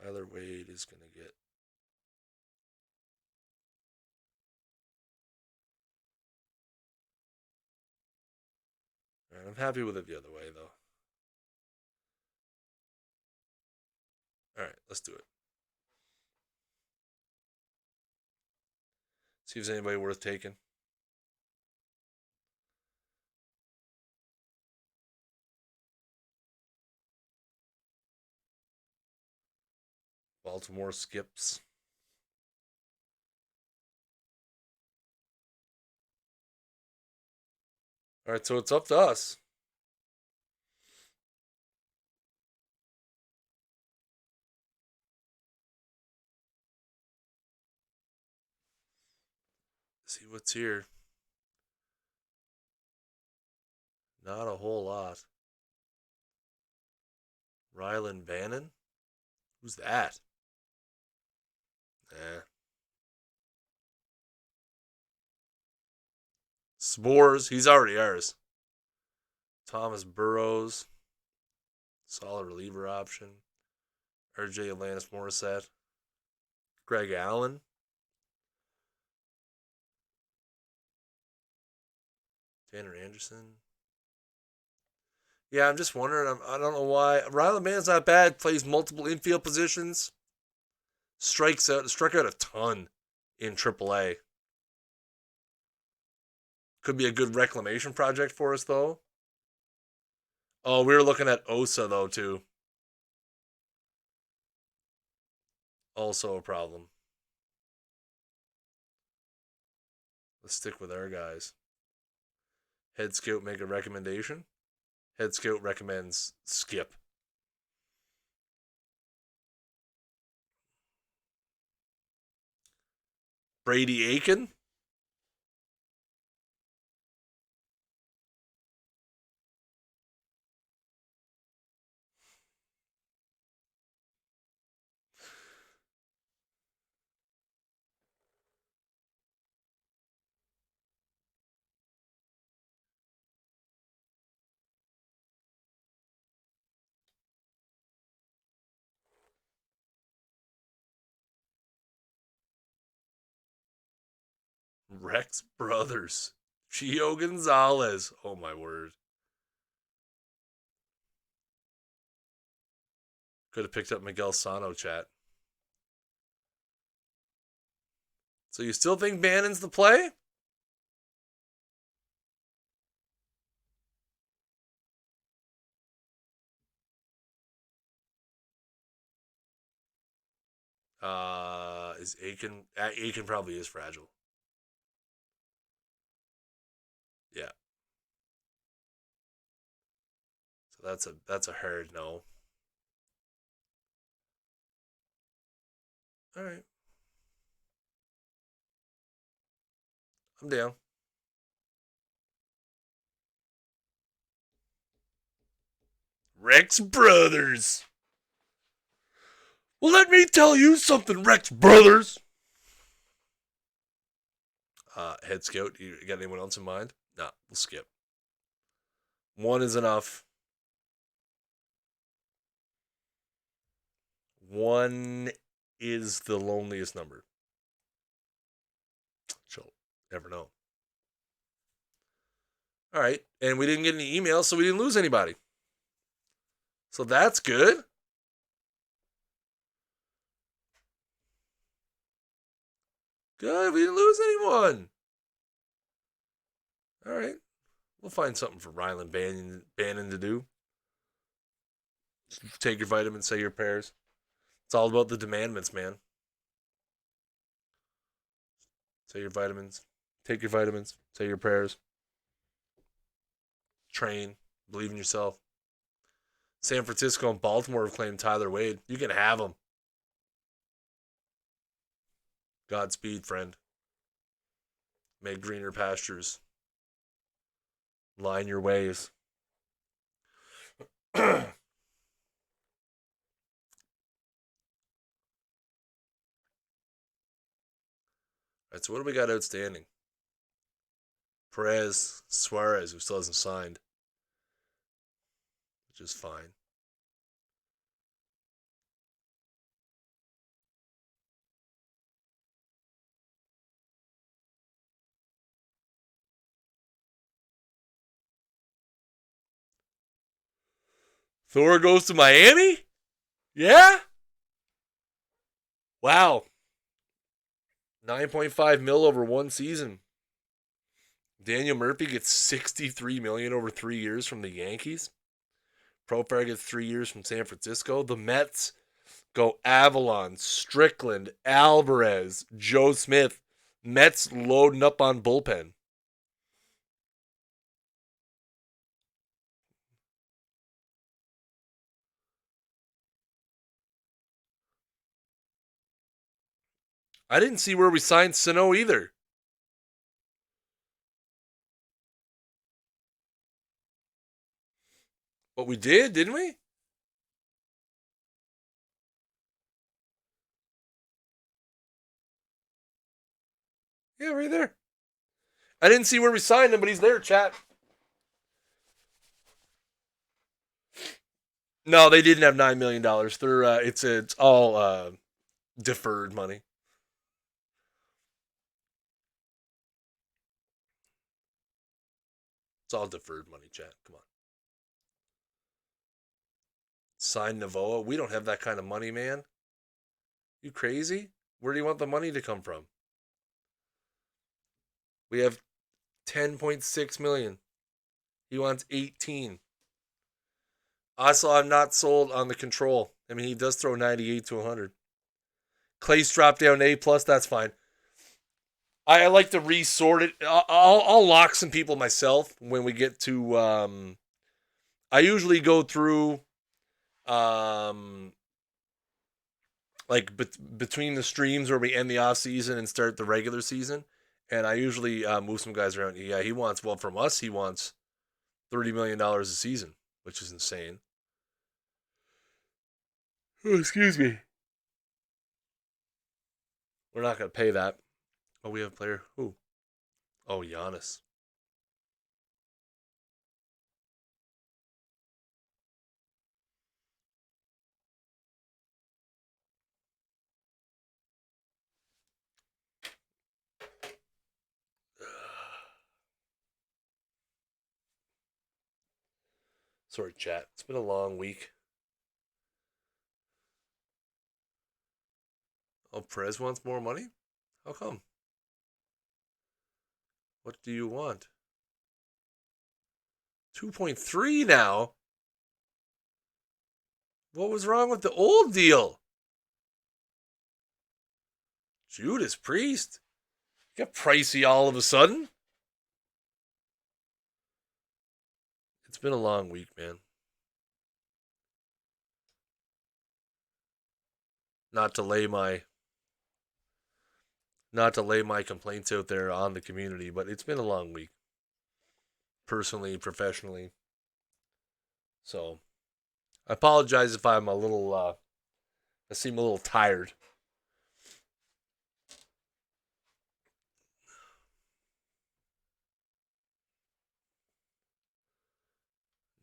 [SPEAKER 1] Tyler Wade is going to get. All right, I'm happy with it the other way, though. All right, let's do it. See if there's anybody worth taking. Baltimore skips. All right, so it's up to us. See what's here. Not a whole lot. Rylan Bannon? Who's that? Eh. Spores, he's already ours. Thomas Burrows, solid reliever option. RJ Alanis Morissette. Greg Allen. Tanner Anderson. Yeah, I'm just wondering. I don't know why. Rylan Bannon's not bad. Plays multiple infield positions. Struck out a ton in AAA. Could be a good reclamation project for us, though. Oh, we were looking at Osa, though, too. Also a problem. Let's stick with our guys. Head scout make a recommendation. Head scout recommends skip. Brady Aiken. Rex Brothers. Gio Gonzalez. Oh my word. Could have picked up Miguel Sano chat. So you still think Bannon's the play? Is Aiken? Aiken probably is fragile. Yeah. That's a hard no. All right, I'm down. Rex Brothers. Well, let me tell you something, Rex Brothers. Head scout, you got anyone else in mind? No, we'll skip. One is enough. One is the loneliest number. She'll never know. All right, and we didn't get any emails, so we didn't lose anybody. So that's good. Good, we didn't lose anyone. All right, we'll find something for Ryland Bannon to do. Take your vitamins, say your prayers. It's all about the demandments, man. Say your vitamins. Take your vitamins. Say your prayers. Train. Believe in yourself. San Francisco and Baltimore have claimed Tyler Wade. You can have him. Godspeed, friend. Make greener pastures. Line your ways. All right, so what do we got outstanding? Perez, Suarez, who still hasn't signed, which is fine. Thor goes to Miami? Yeah? Wow. 9.5 mil over one season. Daniel Murphy gets $63 million over 3 years from the Yankees. Profar gets 3 years from San Francisco. The Mets go Avalon, Strickland, Alvarez, Joe Smith. Mets loading up on bullpen. I didn't see where we signed Sano either. But we did, didn't we? Yeah, right there. I didn't see where we signed him, but he's there, chat. No, they didn't have $9 million. They're it's all deferred money. It's all deferred money, chat. Come on. Sign Navoa. We don't have that kind of money, man. You crazy? Where do you want the money to come from? We have 10.6 million. He wants 18. Also, I'm not sold on the control. I mean, he does throw 98 to 100. Clay's dropped down A plus. That's fine. I like to resort it. I'll lock some people myself when we get to. I usually go through, like between the streams where we end the off season and start the regular season, and I usually move some guys around. Yeah, he wants from us. He wants $30 million a season, which is insane. Oh, excuse me. We're not going to pay that. Oh, we have a player. Who? Oh, Giannis. Sorry, chat. It's been a long week. Oh, Perez wants more money? How come? What do you want? 2.3 now? What was wrong with the old deal? Judas Priest? Got pricey all of a sudden? It's been a long week, man. not to lay my complaints out there on the community, but it's been a long week, personally, professionally. So I apologize if I'm a little, I seem a little tired.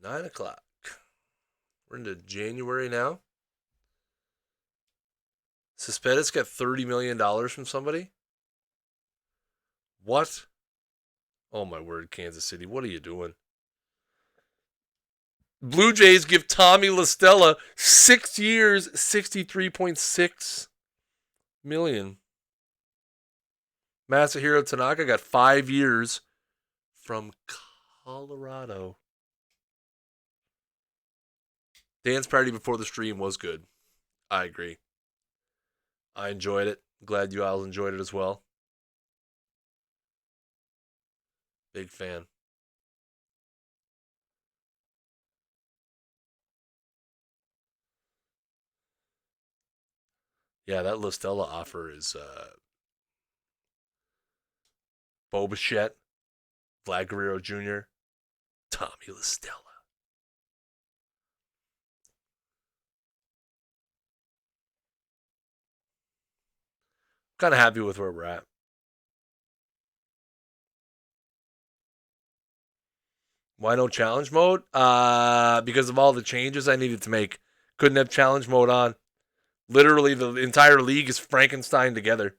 [SPEAKER 1] $9:00. We're into January now. Cespedes got $30 million from somebody? What? Oh my word, Kansas City. What are you doing? Blue Jays give Tommy La Stella 6 years, $63.6 million. Masahiro Tanaka got 5 years from Colorado. Dance party before the stream was good. I agree. I enjoyed it. Glad you all enjoyed it as well. Big fan. Yeah, that La Stella offer is Bo Bichette, Vlad Guerrero Jr., Tommy La Stella. Kind of happy with where we're at. Why no challenge mode? Because of all the changes I needed to make. Couldn't have challenge mode on. Literally, the entire league is Frankenstein together.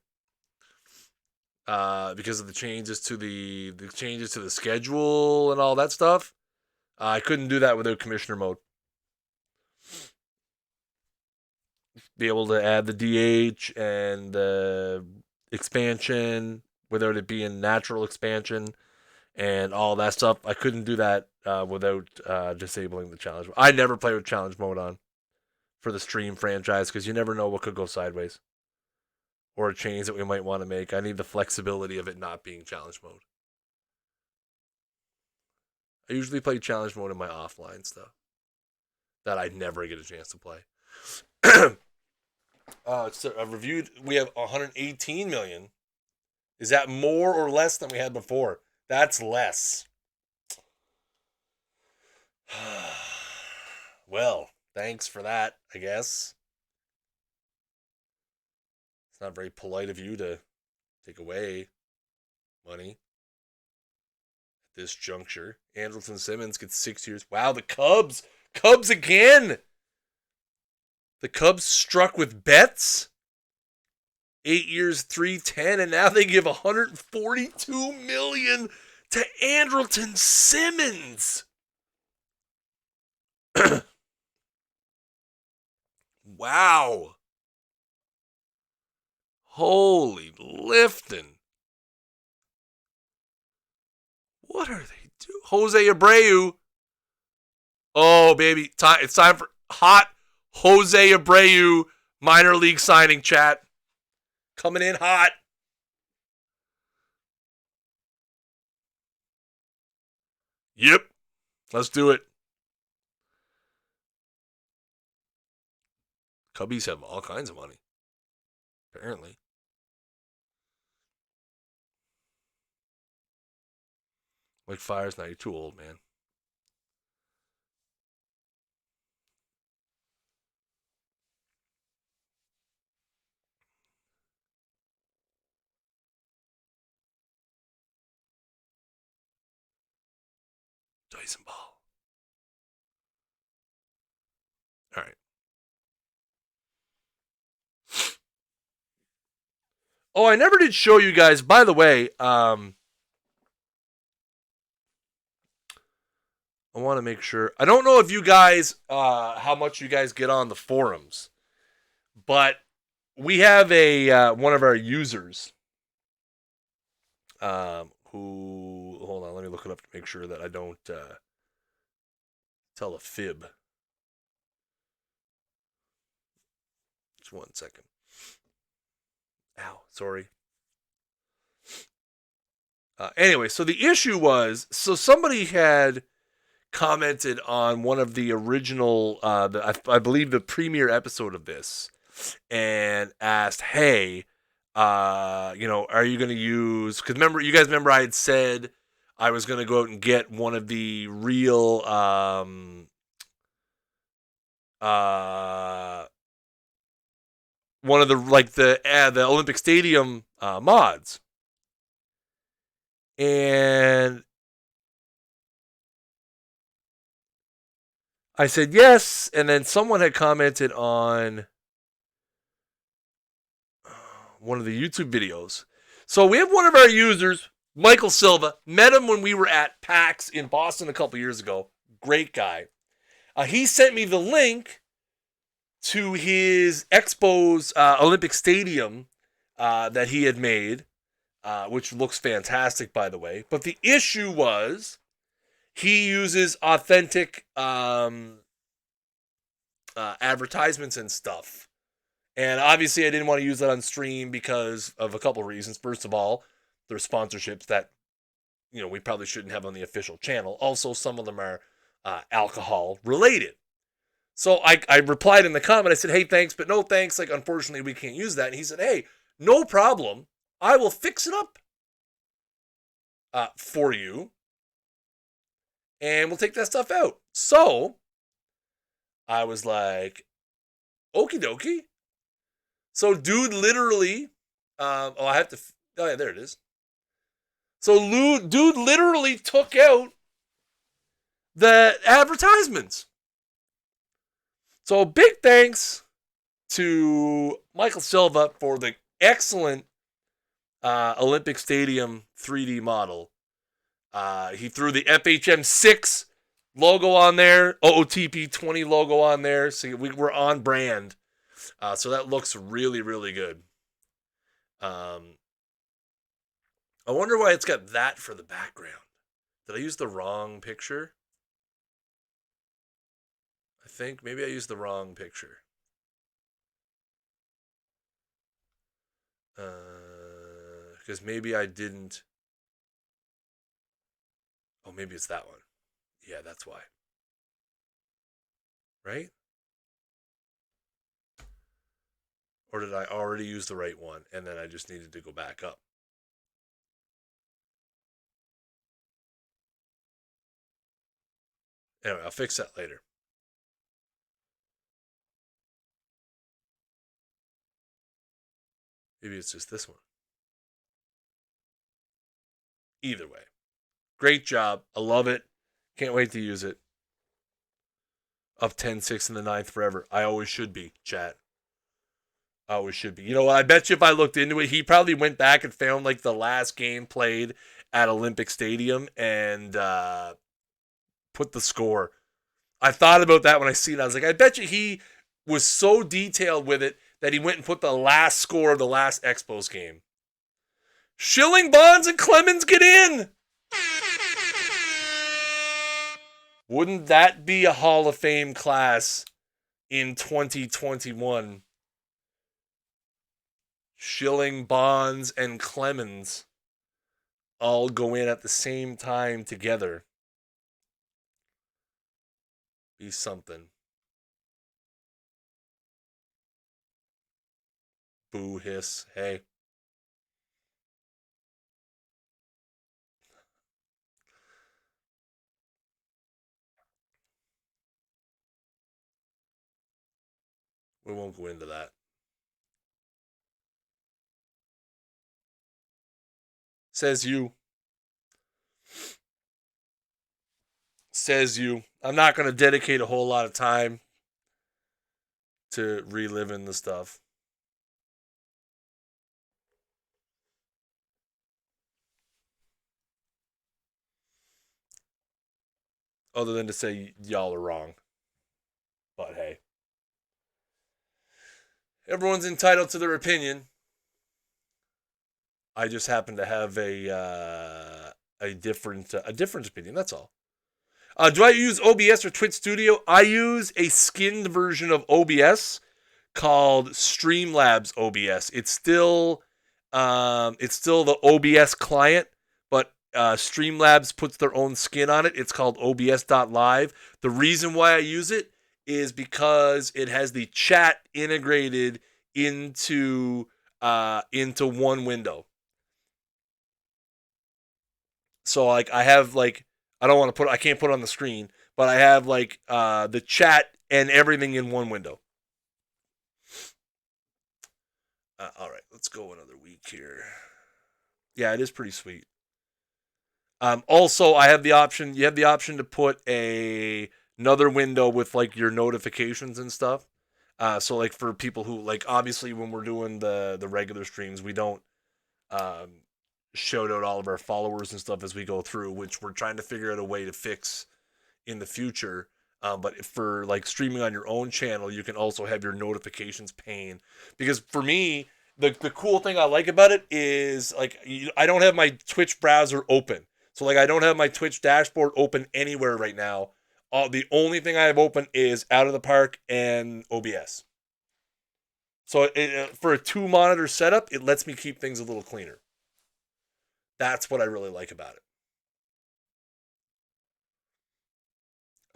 [SPEAKER 1] Because of the changes to the schedule and all that stuff. I couldn't do that without commissioner mode. Be able to add the DH and the expansion without it being natural expansion and all that stuff. I couldn't do that without disabling the challenge. I never play with challenge mode on for the stream franchise because you never know what could go sideways or a change that we might want to make. I need the flexibility of it not being challenge mode. I usually play challenge mode in my offline stuff that I never get a chance to play. So I reviewed. We have 118 million. Is that more or less than we had before? That's less. Well, thanks for that, I guess. It's not very polite of you to take away money at this juncture. Andrelton Simmons gets 6 years. Wow, the Cubs. Cubs again. The Cubs struck with bets. 8 years, $310, and now they give $142 million to Andrelton Simmons. Wow. Holy lifting. What are they doing? Jose Abreu. Oh, baby. It's time for hot Jose Abreu minor league signing chat. Coming in hot. Yep. Let's do it. Cubbies have all kinds of money. Apparently. Like Fire's now. You're too old, man. Dyson ball. All right. Oh, I never did show you guys. By the way, I want to make sure. I don't know if you guys, how much you guys get on the forums, but we have a one of our users who, hold on, let me look it up to make sure that I don't tell a fib. Just 1 second. Ow, sorry. Anyway, so the issue was, so somebody had commented on one of the original, I believe the premiere episode of this, and asked, "Hey, are you going to use?" Because you guys remember I had said I was going to go out and get one of the real one of the Olympic Stadium mods, and I said yes, and then someone had commented on one of the YouTube videos. So we have one of our users, Michael Silva. Met him when we were at PAX in Boston a couple years ago. Great guy. He sent me the link to his Expos Olympic Stadium that he had made, which looks fantastic, by the way. But the issue was he uses authentic advertisements and stuff. And obviously I didn't want to use that on stream because of a couple of reasons. First of all, there's sponsorships that we probably shouldn't have on the official channel. Also, some of them are alcohol related. So I replied in the comment. I said, "Hey, thanks, but no thanks. Like, unfortunately, we can't use that." And he said, "Hey, no problem. I will fix it up for you, and we'll take that stuff out." So I was like, "Okie dokie." So dude literally, oh yeah, there it is. So dude literally took out the advertisements. So big thanks to Michael Silva for the excellent Olympic Stadium 3D model. He threw the FHM 6 logo on there, OOTP 20 logo on there, so we're on brand. So that looks really, really good. I wonder why it's got that for the background. Did I use the wrong picture? I think maybe I used the wrong picture. Because maybe I didn't. Oh, maybe it's that one. Yeah, that's why. Right? Or did I already use the right one and then I just needed to go back up? Anyway, I'll fix that later. Maybe it's just this one. Either way. Great job. I love it. Can't wait to use it. Up 10-6 in the ninth forever. I always should be, chat. I always should be. You know what? I bet you if I looked into it, he probably went back and found like the last game played at Olympic Stadium and put the score. I thought about that when I seen it. I was like, I bet you he was so detailed with it that he went and put the last score of the last Expos game. Schilling, Bonds, and Clemens get in! Wouldn't that be a Hall of Fame class in 2021? Schilling, Bonds, and Clemens all go in at the same time together. Be something. Boo, hiss, hey. We won't go into that. Says you. Says you. I'm not going to dedicate a whole lot of time to reliving the stuff. Other than to say y'all are wrong. But hey. Everyone's entitled to their opinion. I just happen to have a different opinion. That's all. Do I use OBS or Twitch Studio? I use a skinned version of OBS called Streamlabs OBS. It's still the OBS client, but Streamlabs puts their own skin on it. It's called OBS.live. The reason why I use it is because it has the chat integrated into one window. So like I have like I can't put it on the screen, but I have like the chat and everything in one window. All right, let's go another week here. Yeah, it is pretty sweet. Also, I have the option. You have the option to put another window with like your notifications and stuff. So like for people who like obviously when we're doing the regular streams, we don't um, shout out all of our followers and stuff as we go through, which we're trying to figure out a way to fix in the future. But for like streaming on your own channel, you can also have your notifications pane. Because for me, the cool thing I like about it is like I don't have my Twitch browser open, so like I don't have my Twitch dashboard open anywhere right now. The only thing I have open is Out of the Park and OBS. So for a 2 monitor setup, it lets me keep things a little cleaner. That's what I really like about it.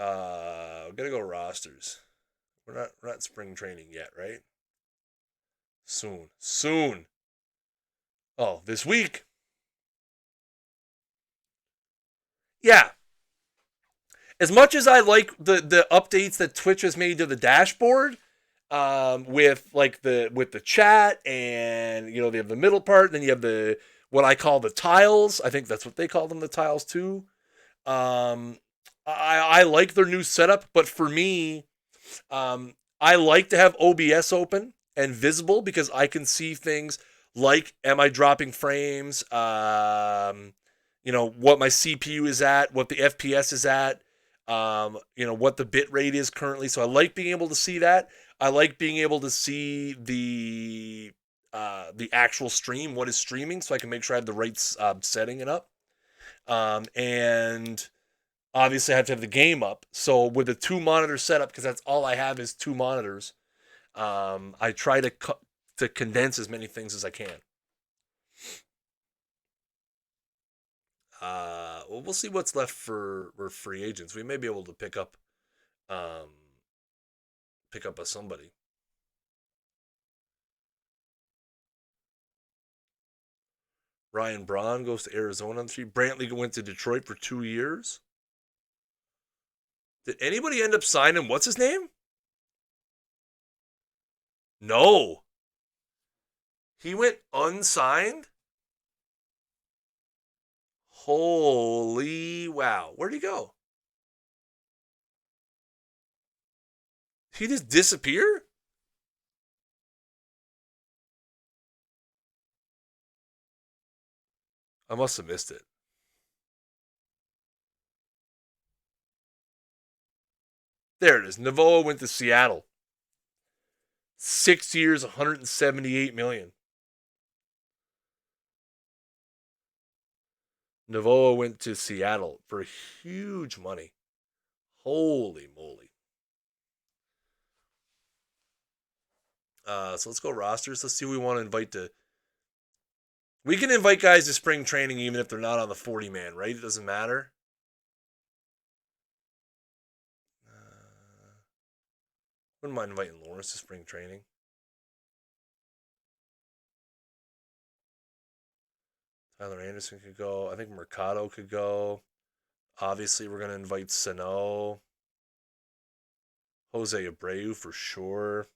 [SPEAKER 1] I'm gonna go rosters. We're not spring training yet, right? Soon. Oh, this week. Yeah. As much as I like the updates that Twitch has made to the dashboard, with like the chat and they have the middle part, then you have the what I call the tiles. I think that's what they call them, the tiles too. Um, I like their new setup, but for me, I like to have OBS open and visible because I can see things like am I dropping frames, what my CPU is at, what the FPS is at, what the bit rate is currently. So I like being able to see that. I like being able to see the actual stream, what is streaming, so I can make sure I have the right setting it up. And obviously I have to have the game up. So with a 2 monitor setup, because that's all I have is 2 monitors, I try to condense as many things as I can. Well, we'll see what's left for free agents. We may be able to um, pick up somebody. Ryan Braun goes to Arizona on 3. Brantley went to Detroit for 2 years. Did anybody end up signing? What's his name? No. He went unsigned? Holy wow. Where'd he go? He just disappeared? I must have missed it. There it is. Navoa went to Seattle. 6 years, 178 million. Navoa went to Seattle for huge money. Holy moly. So let's go rosters. Let's see who we want to invite to. We can invite guys to spring training even if they're not on the 40-man, right? It doesn't matter. Wouldn't mind inviting Lawrence to spring training. Tyler Anderson could go. I think Mercado could go. Obviously, we're going to invite Sano. Jose Abreu for sure.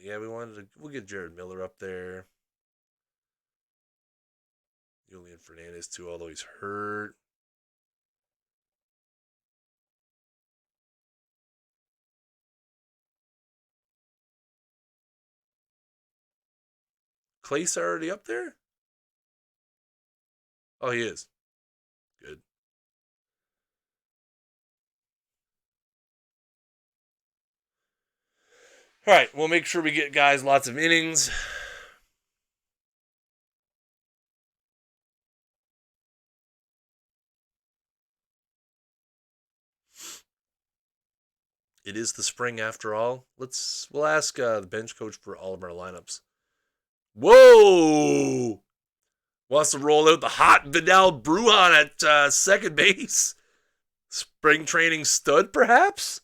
[SPEAKER 1] Yeah, we'll get Jared Miller up there. Julian Fernandez too, although he's hurt. Clay's already up there? Oh, he is. Good. All right, we'll make sure we get guys lots of innings. It is the spring after all. We'll ask the bench coach for all of our lineups. Whoa! Wants to roll out the hot Vidal Brujan at second base. Spring training stud, perhaps?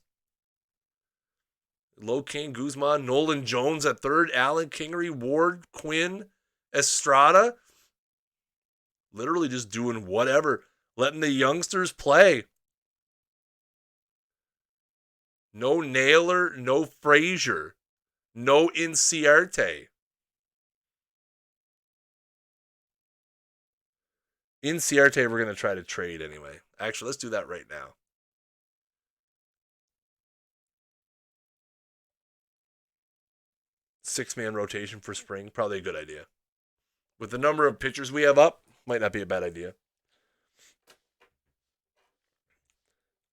[SPEAKER 1] Locaine Guzman, Nolan Jones at third, Allen Kingery, Ward, Quinn, Estrada. Literally just doing whatever. Letting the youngsters play. No Naylor, no Frazier, no Inciarte. Inciarte we're going to try to trade anyway. Actually, let's do that right now. Six-man rotation for spring, probably a good idea. With the number of pitchers we have up, might not be a bad idea.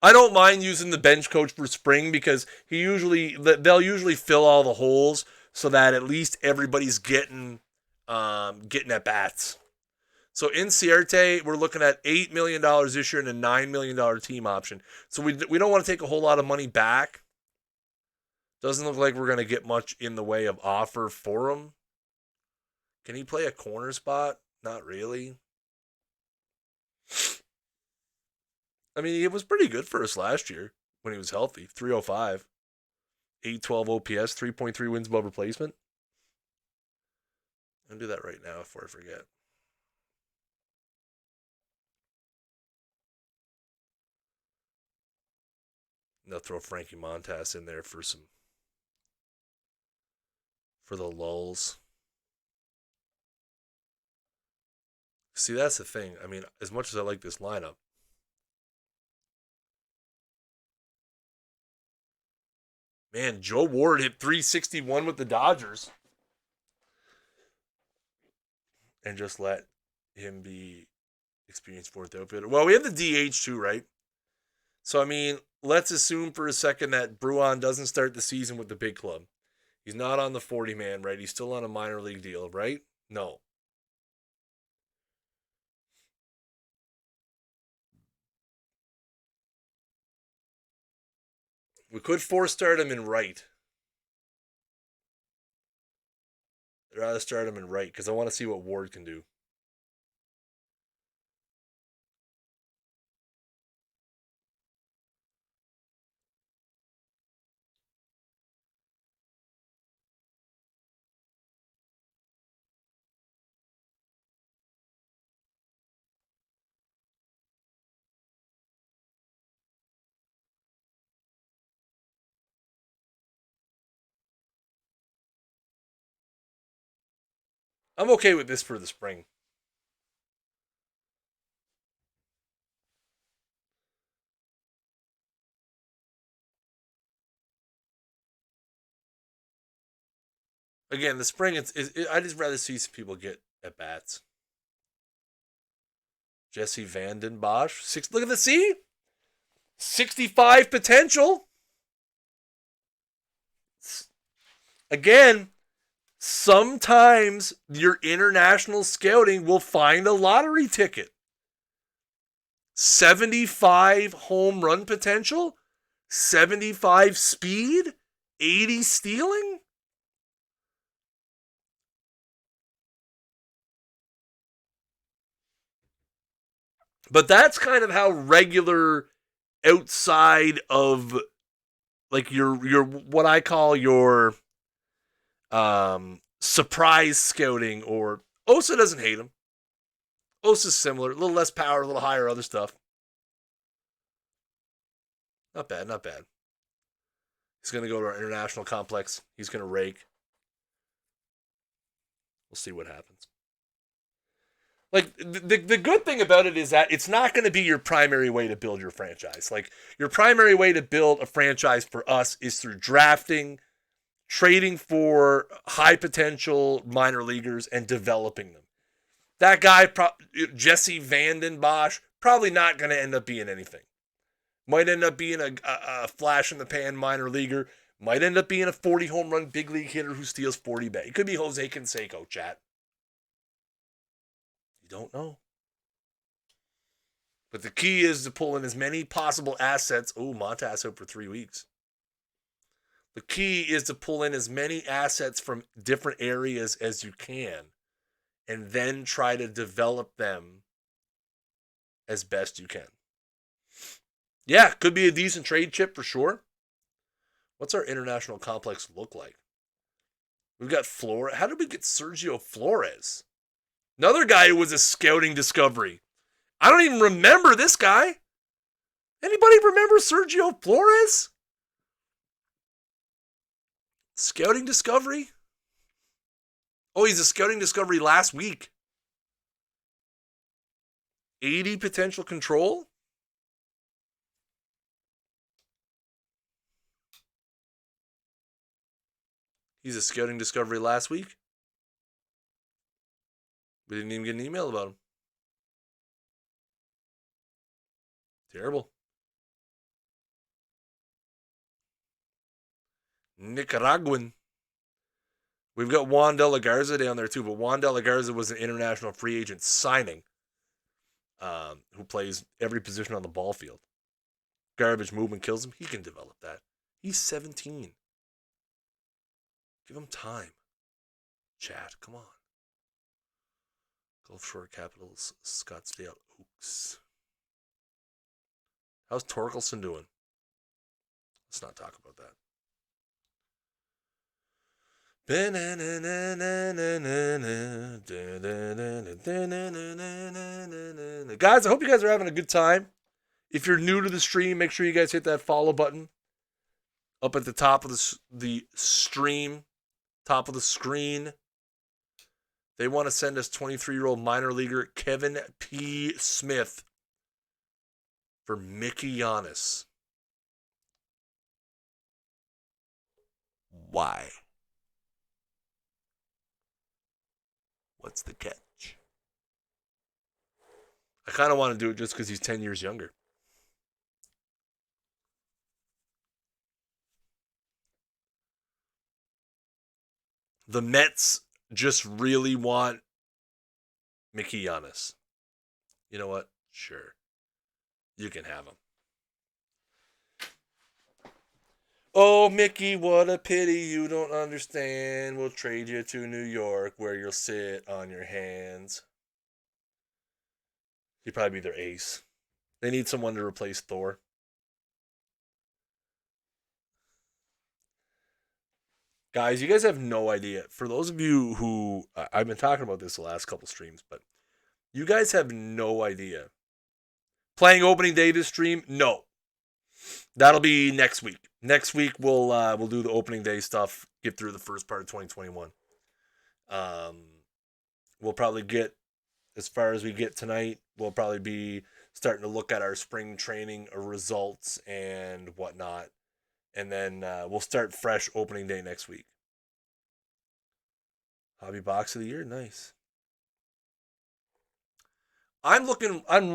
[SPEAKER 1] I don't mind using the bench coach for spring because they'll usually fill all the holes so that at least everybody's getting at bats. So Inciarte, we're looking at $8 million this year and a $9 million team option. So we don't want to take a whole lot of money back. Doesn't look like we're going to get much in the way of offer for him. Can he play a corner spot? Not really. I mean, it was pretty good for us last year when he was healthy. 305. 812 OPS, 3.3 wins above replacement. I'm going to do that right now before I forget. And they'll throw Frankie Montas in there for the lulls. See, that's the thing. I mean, as much as I like this lineup, man, Joe Ward hit 361 with the Dodgers. And just let him be experienced fourth outfielder. Well, we have the DH too, right? So, I mean, let's assume for a second that Brujan doesn't start the season with the big club. He's not on the 40-man, right? He's still on a minor league deal, right? No. We could force start him in right. I'd rather start him in right because I want to see what Ward can do. I'm okay with this for the spring. Again, the spring, I just rather see some people get at bats. Jesse Vanden Bosch. Look at the C. 65 potential. Again, sometimes your international scouting will find a lottery ticket. 75 home run potential, 75 speed, 80 stealing. But that's kind of how regular outside of like your what I call your surprise scouting, or Osa doesn't hate him. Osa's similar, a little less power, a little higher other stuff. Not bad, not bad. He's going to go to our international complex. He's going to rake. We'll see what happens. Like, the good thing about it is that it's not going to be your primary way to build your franchise. Like, your primary way to build a franchise for us is through drafting, trading for high potential minor leaguers, and developing them. That guy, Jesse Vanden Bosch, probably not going to end up being anything. Might end up being a flash in the pan minor leaguer. Might end up being a 40 home run big league hitter who steals 40 bags. It could be Jose Canseco, chat. You don't know. But the key is to pull in as many possible assets. Oh, Montas out for 3 weeks. The key is to pull in as many assets from different areas as you can and then try to develop them as best you can. Yeah, could be a decent trade chip for sure. What's our international complex look like? We've got Flores. How did we get Sergio Flores? Another guy who was a scouting discovery. I don't even remember this guy. Anybody remember Sergio Flores? Scouting discovery? Oh, he's a scouting discovery last week. 80 potential control? He's a scouting discovery last week. We didn't even get an email about him. Terrible. Nicaraguan. We've got Juan De La Garza down there too, but Juan De La Garza was an international free agent signing who plays every position on the ball field. Garbage movement kills him. He can develop that. He's 17. Give him time. Chad, come on. Gulf Shore Capitals, Scottsdale Oaks. How's Torkelson doing? Let's not talk about that. Guys, I hope you guys are having a good time. If you're new to the stream, make sure you guys hit that follow button up at the top of the stream, top of the screen. They want to send us 23-year-old minor leaguer Kevin P. Smith for Mickey Giannis. Why? What's the catch? I kind of want to do it just because he's 10 years younger. The Mets just really want Mickey Giannis. You know what? Sure. You can have him. Oh, Mickey, what a pity you don't understand. We'll trade you to New York where you'll sit on your hands. He'd probably be their ace. They need someone to replace Thor. Guys, you guys have no idea. For those of you who, I've been talking about this the last couple streams, but you guys have no idea. Playing opening day this stream? No. That'll be next week. Next week we'll do the opening day stuff, get through the first part of 2021. We'll probably get, as far as we get tonight, we'll probably be starting to look at our spring training results and whatnot. And then we'll start fresh opening day next week. Hobby box of the year, nice. I'm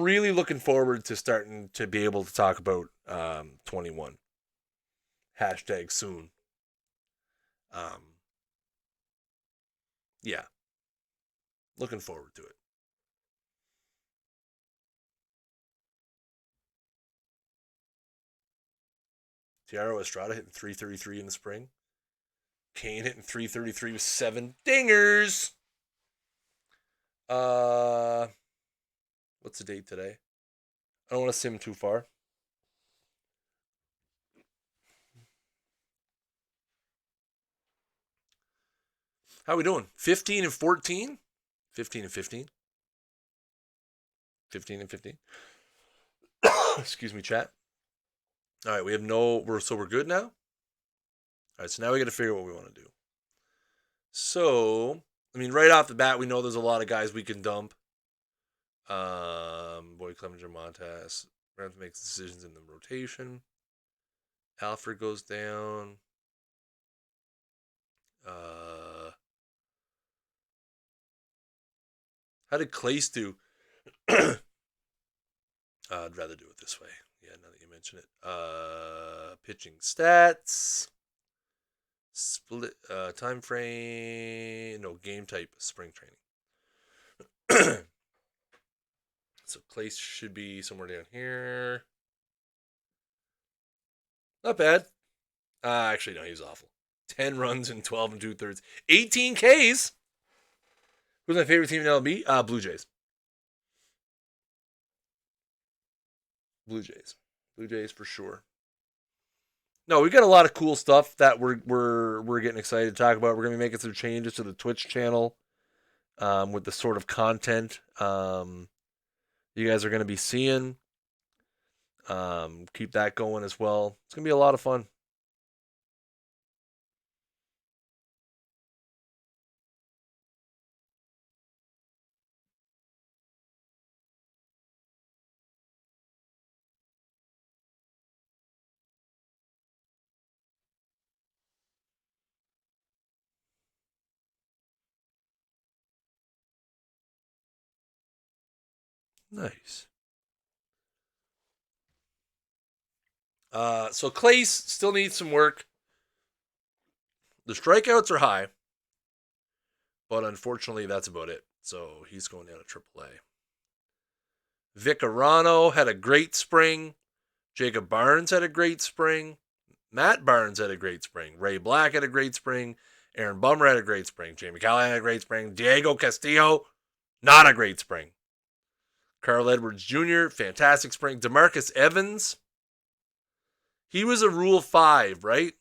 [SPEAKER 1] really looking forward to starting to be able to talk about 21. Hashtag soon. Yeah. Looking forward to it. Tiago Estrada hitting 333 in the spring. Kane hitting 333 with 7 dingers. What's the date today? I don't want to sim too far. How are we doing? 15 and 14? 15 and 15? 15 and 15? Excuse me, chat. All right, we're good now? All right, so now we got to figure out what we want to do. So, I mean, right off the bat, we know there's a lot of guys we can dump. Boy Clemenger Montas. Rams makes decisions in the rotation. Alfred goes down. How did Clace do? I'd rather do it this way. Yeah, now that you mention it. Pitching stats. Split time frame. No, game type spring training. So Clace should be somewhere down here. Not bad. Actually, no, he's awful. 10 runs in 12 and 2/3. 18 Ks. Who's my favorite team in LB? Blue Jays. Blue Jays. Blue Jays for sure. No, we got a lot of cool stuff that we're getting excited to talk about. We're gonna be making some changes to the Twitch channel with the sort of content you guys are gonna be seeing. Keep that going as well. It's gonna be a lot of fun. Nice. So Clace still needs some work. The strikeouts are high, but unfortunately, that's about it. So he's going down to AAA. Vic Arano had a great spring. Jacob Barnes had a great spring. Matt Barnes had a great spring. Ray Black had a great spring. Aaron Bummer had a great spring. Jamie Callahan had a great spring. Diego Castillo, not a great spring. Carl Edwards Jr., fantastic spring. DeMarcus Evans, he was a Rule 5, right?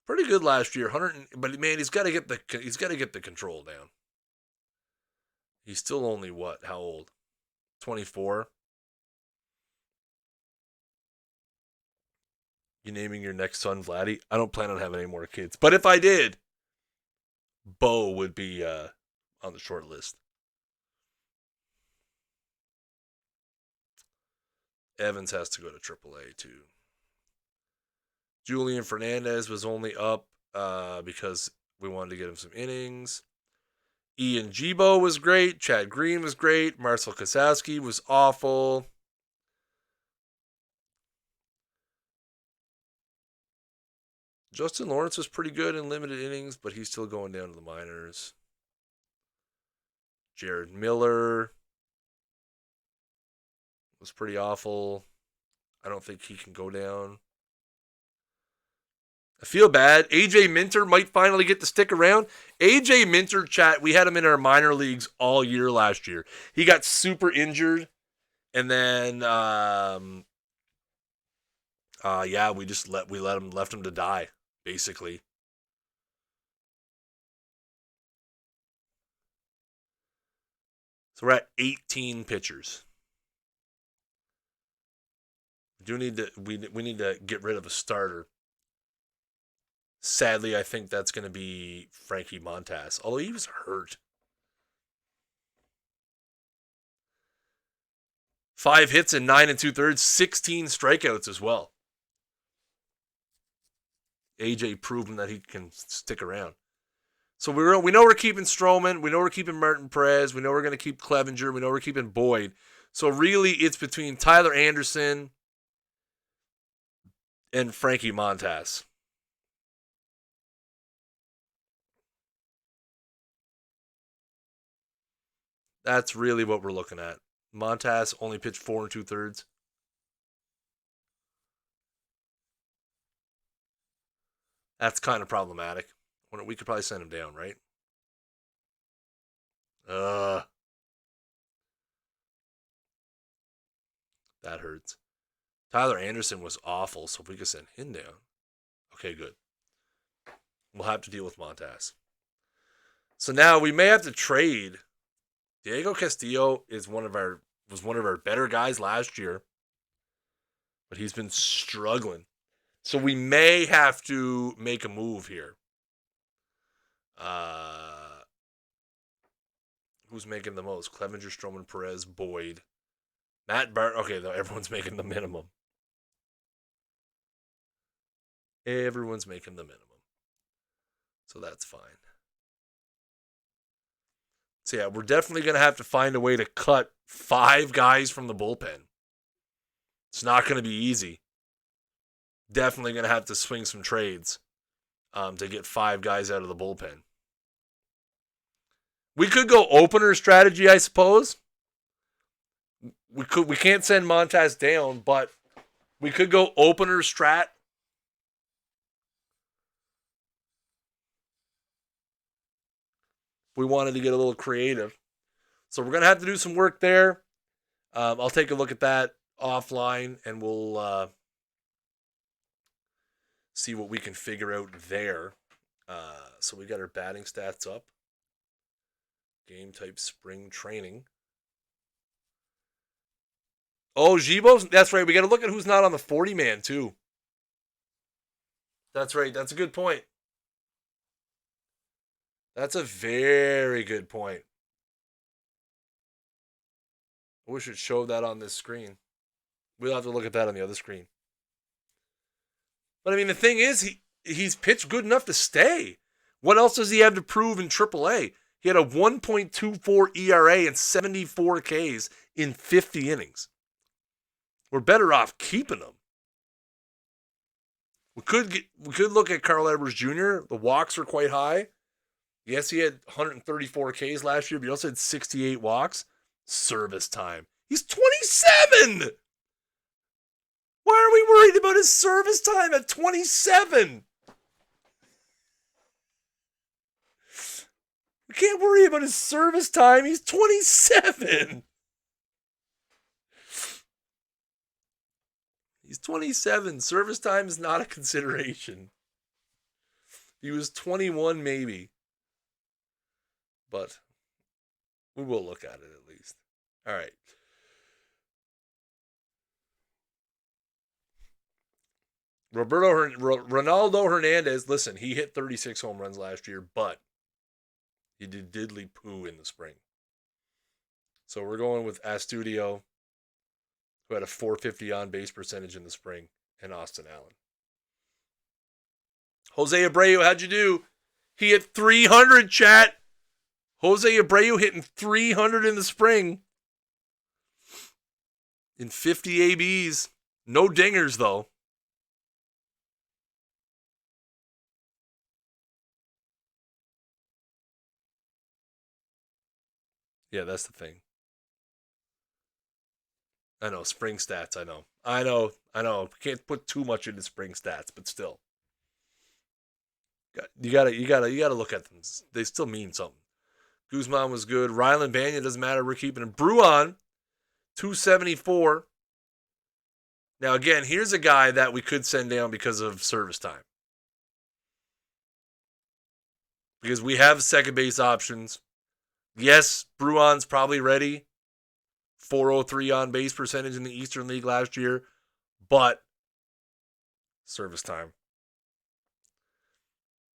[SPEAKER 1] Pretty good last year, but man, he's got to get the control down. He's still only what? How old? 24. You naming your next son Vladdy? I don't plan on having any more kids, but if I did, Bo would be on the short list. Evans has to go to AAA too. Julian Fernandez was only up because we wanted to get him some innings. Ian Gibo was great. Chad Green was great. Marcel Kosowski was awful. Justin Lawrence was pretty good in limited innings, but he's still going down to the minors. Jared Miller was pretty awful. I don't think he can go down. I feel bad. AJ Minter might finally get to stick around. AJ Minter, chat, we had him in our minor leagues all year last year. He got super injured, and then we left him to die, basically. So we're at 18 pitchers. We need to get rid of a starter. Sadly, I think that's going to be Frankie Montas, although he was hurt. 5 hits in 9 2/3, 16 strikeouts as well. AJ proving that he can stick around. So we know we're keeping Stroman. We know we're keeping Martin Perez. We know we're going to keep Clevenger. We know we're keeping Boyd. So really, it's between Tyler Anderson and Frankie Montas. That's really what we're looking at. Montas only pitched 4 2/3. That's kind of problematic. We could probably send him down, right? That hurts. Tyler Anderson was awful, so if we could send him down. Okay, good. We'll have to deal with Montas. So now we may have to trade. Diego Castillo was one of our better guys last year, but he's been struggling. So we may have to make a move here. Who's making the most? Clevenger, Stroman, Perez, Boyd, Matt Bart. Okay, though everyone's making the minimum. Everyone's making the minimum. So that's fine. So yeah, we're definitely going to have to find a way to cut 5 guys from the bullpen. It's not going to be easy. Definitely going to have to swing some trades to get 5 guys out of the bullpen. We could go opener strategy, I suppose. We can't send Montas down, but we could go opener strat We wanted to get a little creative. So we're going to have to do some work there. I'll take a look at that offline, and we'll see what we can figure out there. So we got our batting stats up. Game type spring training. Oh, Gibo's? That's right. We got to look at who's not on the 40-man, too. That's right. That's a good point. That's a very good point. I wish it showed that on this screen. We'll have to look at that on the other screen. But, I mean, the thing is, he's pitched good enough to stay. What else does he have to prove in AAA? He had a 1.24 ERA and 74 Ks in 50 innings. We're better off keeping him. We could look at Carl Edwards Jr. The walks are quite high. Yes, he had 134 Ks last year, but he also had 68 walks. Service time. He's 27! Why are we worried about his service time at 27? We can't worry about his service time. He's 27. He's 27. Service time is not a consideration. He was 21 maybe. But we will look at it at least. All right. Ronaldo Hernandez, listen, he hit 36 home runs last year, but he did diddly poo in the spring. So we're going with Astudillo, who had a 450 on-base percentage in the spring, and Austin Allen. Jose Abreu, how'd you do? He hit 300, chat. Jose Abreu hitting 300 in the spring. In 50 ABs. No dingers, though. Yeah, that's the thing. I know, spring stats, I know. Can't put too much into spring stats, but still. You gotta look at them. They still mean something. Guzman was good. Rylan Banyan, doesn't matter. We're keeping him. Bruin, 274. Now, again, here's a guy that we could send down because of service time. Because we have second base options. Yes, Bruin's probably ready. 403 on base percentage in the Eastern League last year. But service time.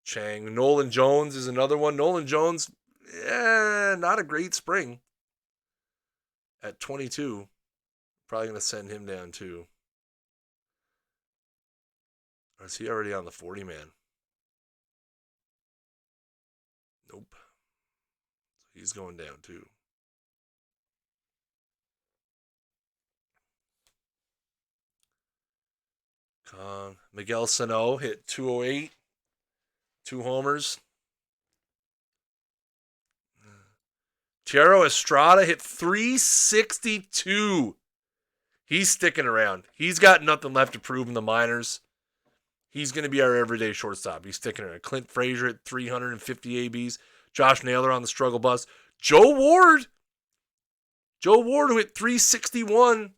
[SPEAKER 1] Chang. Nolan Jones is another one. Nolan Jones, not a great spring. At 22. Probably going to send him down too. Or is he already on the 40-man? Nope. So he's going down too. Miguel Sano hit 208. 2 homers. Thiago Estrada hit 362. He's sticking around. He's got nothing left to prove in the minors. He's going to be our everyday shortstop. He's sticking around. Clint Frazier at 350 ABs. Josh Naylor on the struggle bus. Joe Ward, who hit 361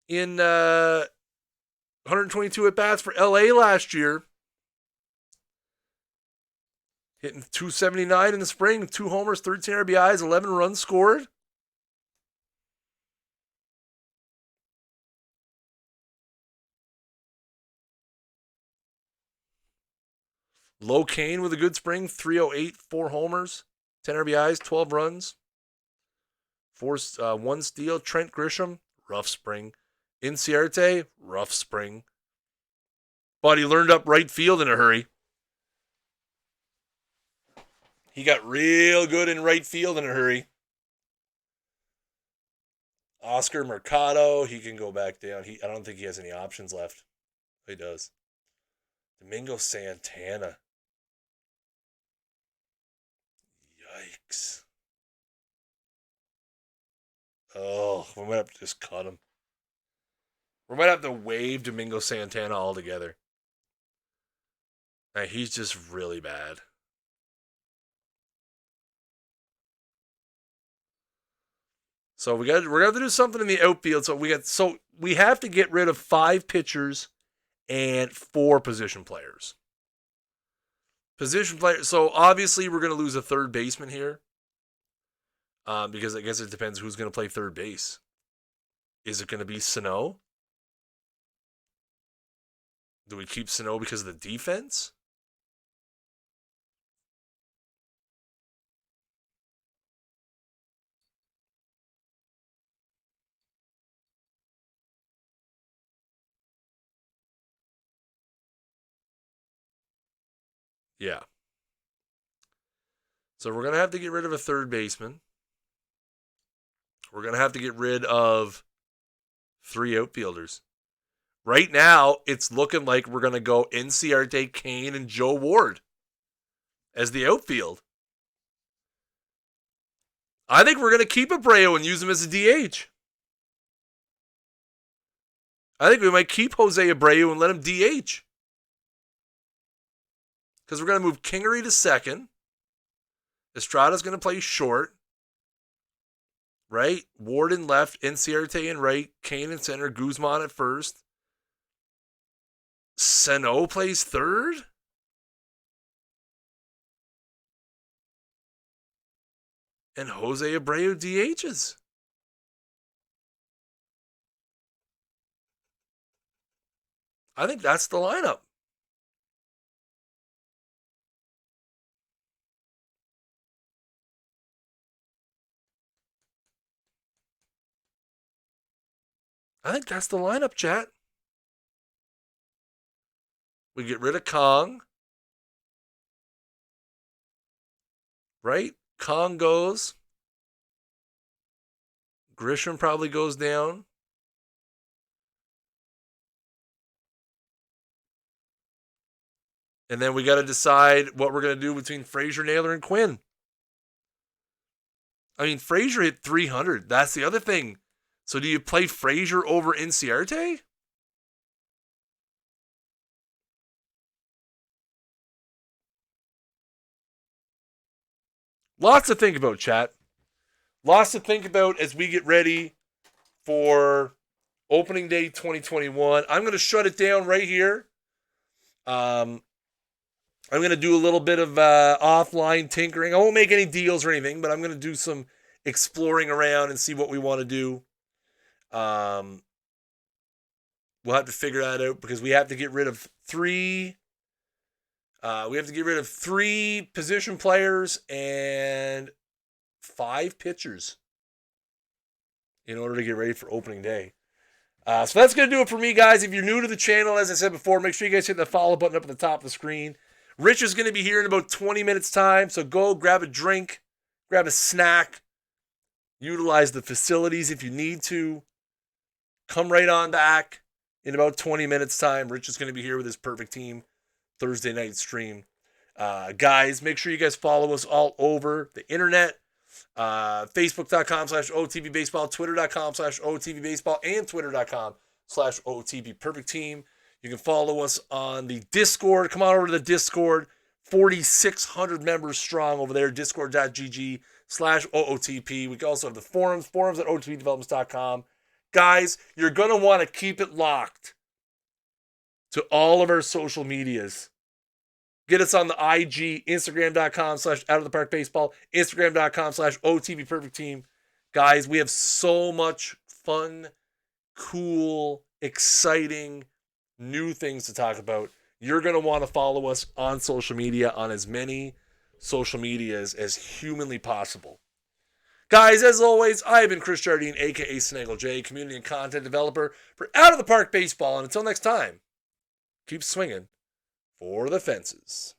[SPEAKER 1] in 122 at-bats for LA last year. Hitting 279 in the spring, 2 homers, 13 RBIs, 11 runs scored. Low Kane with a good spring, 308, 4 homers, 10 RBIs, 12 runs. 1 steal. Trent Grisham, rough spring. Inciarte, rough spring. But he learned up right field in a hurry. He got real good in right field in a hurry. Oscar Mercado, he can go back down. I don't think he has any options left. He does. Domingo Santana. Yikes. Oh, we might have to just cut him. We might have to waive Domingo Santana altogether. He's just really bad. So we're gonna have to do something in the outfield. So we have to get rid of 5 pitchers and 4 position players. So obviously we're gonna lose a third baseman here. Because I guess it depends who's gonna play third base. Is it gonna be Sano? Do we keep Sano because of the defense? Yeah. So we're going to have to get rid of a third baseman. We're going to have to get rid of 3 outfielders. Right now, it's looking like we're going to go Inciarte, Kane, and Joe Ward as the outfield. I think we're going to keep Abreu and use him as a DH. I think we might keep Jose Abreu and let him DH. Because we're going to move Kingery to second. Estrada's going to play short. Right? Ward in left, Inciarte in right, Kane in center, Guzman at first. Sano plays third? And Jose Abreu DHs. I think that's the lineup. I think that's the lineup, chat. We get rid of Kong. Right? Kong goes. Grisham probably goes down. And then we got to decide what we're going to do between Frazier, Naylor, and Quinn. I mean, Frazier hit 300. That's the other thing. So do you play Frazier over Inciarte? Lots to think about, chat. Lots to think about as we get ready for opening day 2021. I'm going to shut it down right here. I'm going to do a little bit of offline tinkering. I won't make any deals or anything, but I'm going to do some exploring around and see what we want to do. We'll have to figure that out because we have to get rid of 3. We have to get rid of 3 position players and 5 pitchers in order to get ready for opening day. So that's going to do it for me, guys. If you're new to the channel, as I said before, make sure you guys hit the follow button up at the top of the screen. Rich is going to be here in about 20 minutes time, so go grab a drink, grab a snack, utilize the facilities if you need to. Come right on back in about 20 minutes time. Rich is going to be here with his perfect team Thursday night stream. Guys, make sure you guys follow us all over the internet. Facebook.com/OOTP Baseball, Twitter.com/OOTP Baseball, and Twitter.com/OOTP Perfect Team. You can follow us on the Discord. Come on over to the Discord. 4,600 members strong over there. Discord.gg/OOTP. We also have the forums at OOTPdevelopments.com. Guys, you're going to want to keep it locked to all of our social medias. Get us on the IG, Instagram.com/OutOfTheParkBaseball, Instagram.com/OOTP Perfect Team. Guys, we have so much fun, cool, exciting, new things to talk about. You're going to want to follow us on social media, on as many social medias as humanly possible. Guys, as always, I have been Chris Jardine, a.k.a. Snaggle J, community and content developer for Out of the Park Baseball. And until next time, keep swinging for the fences.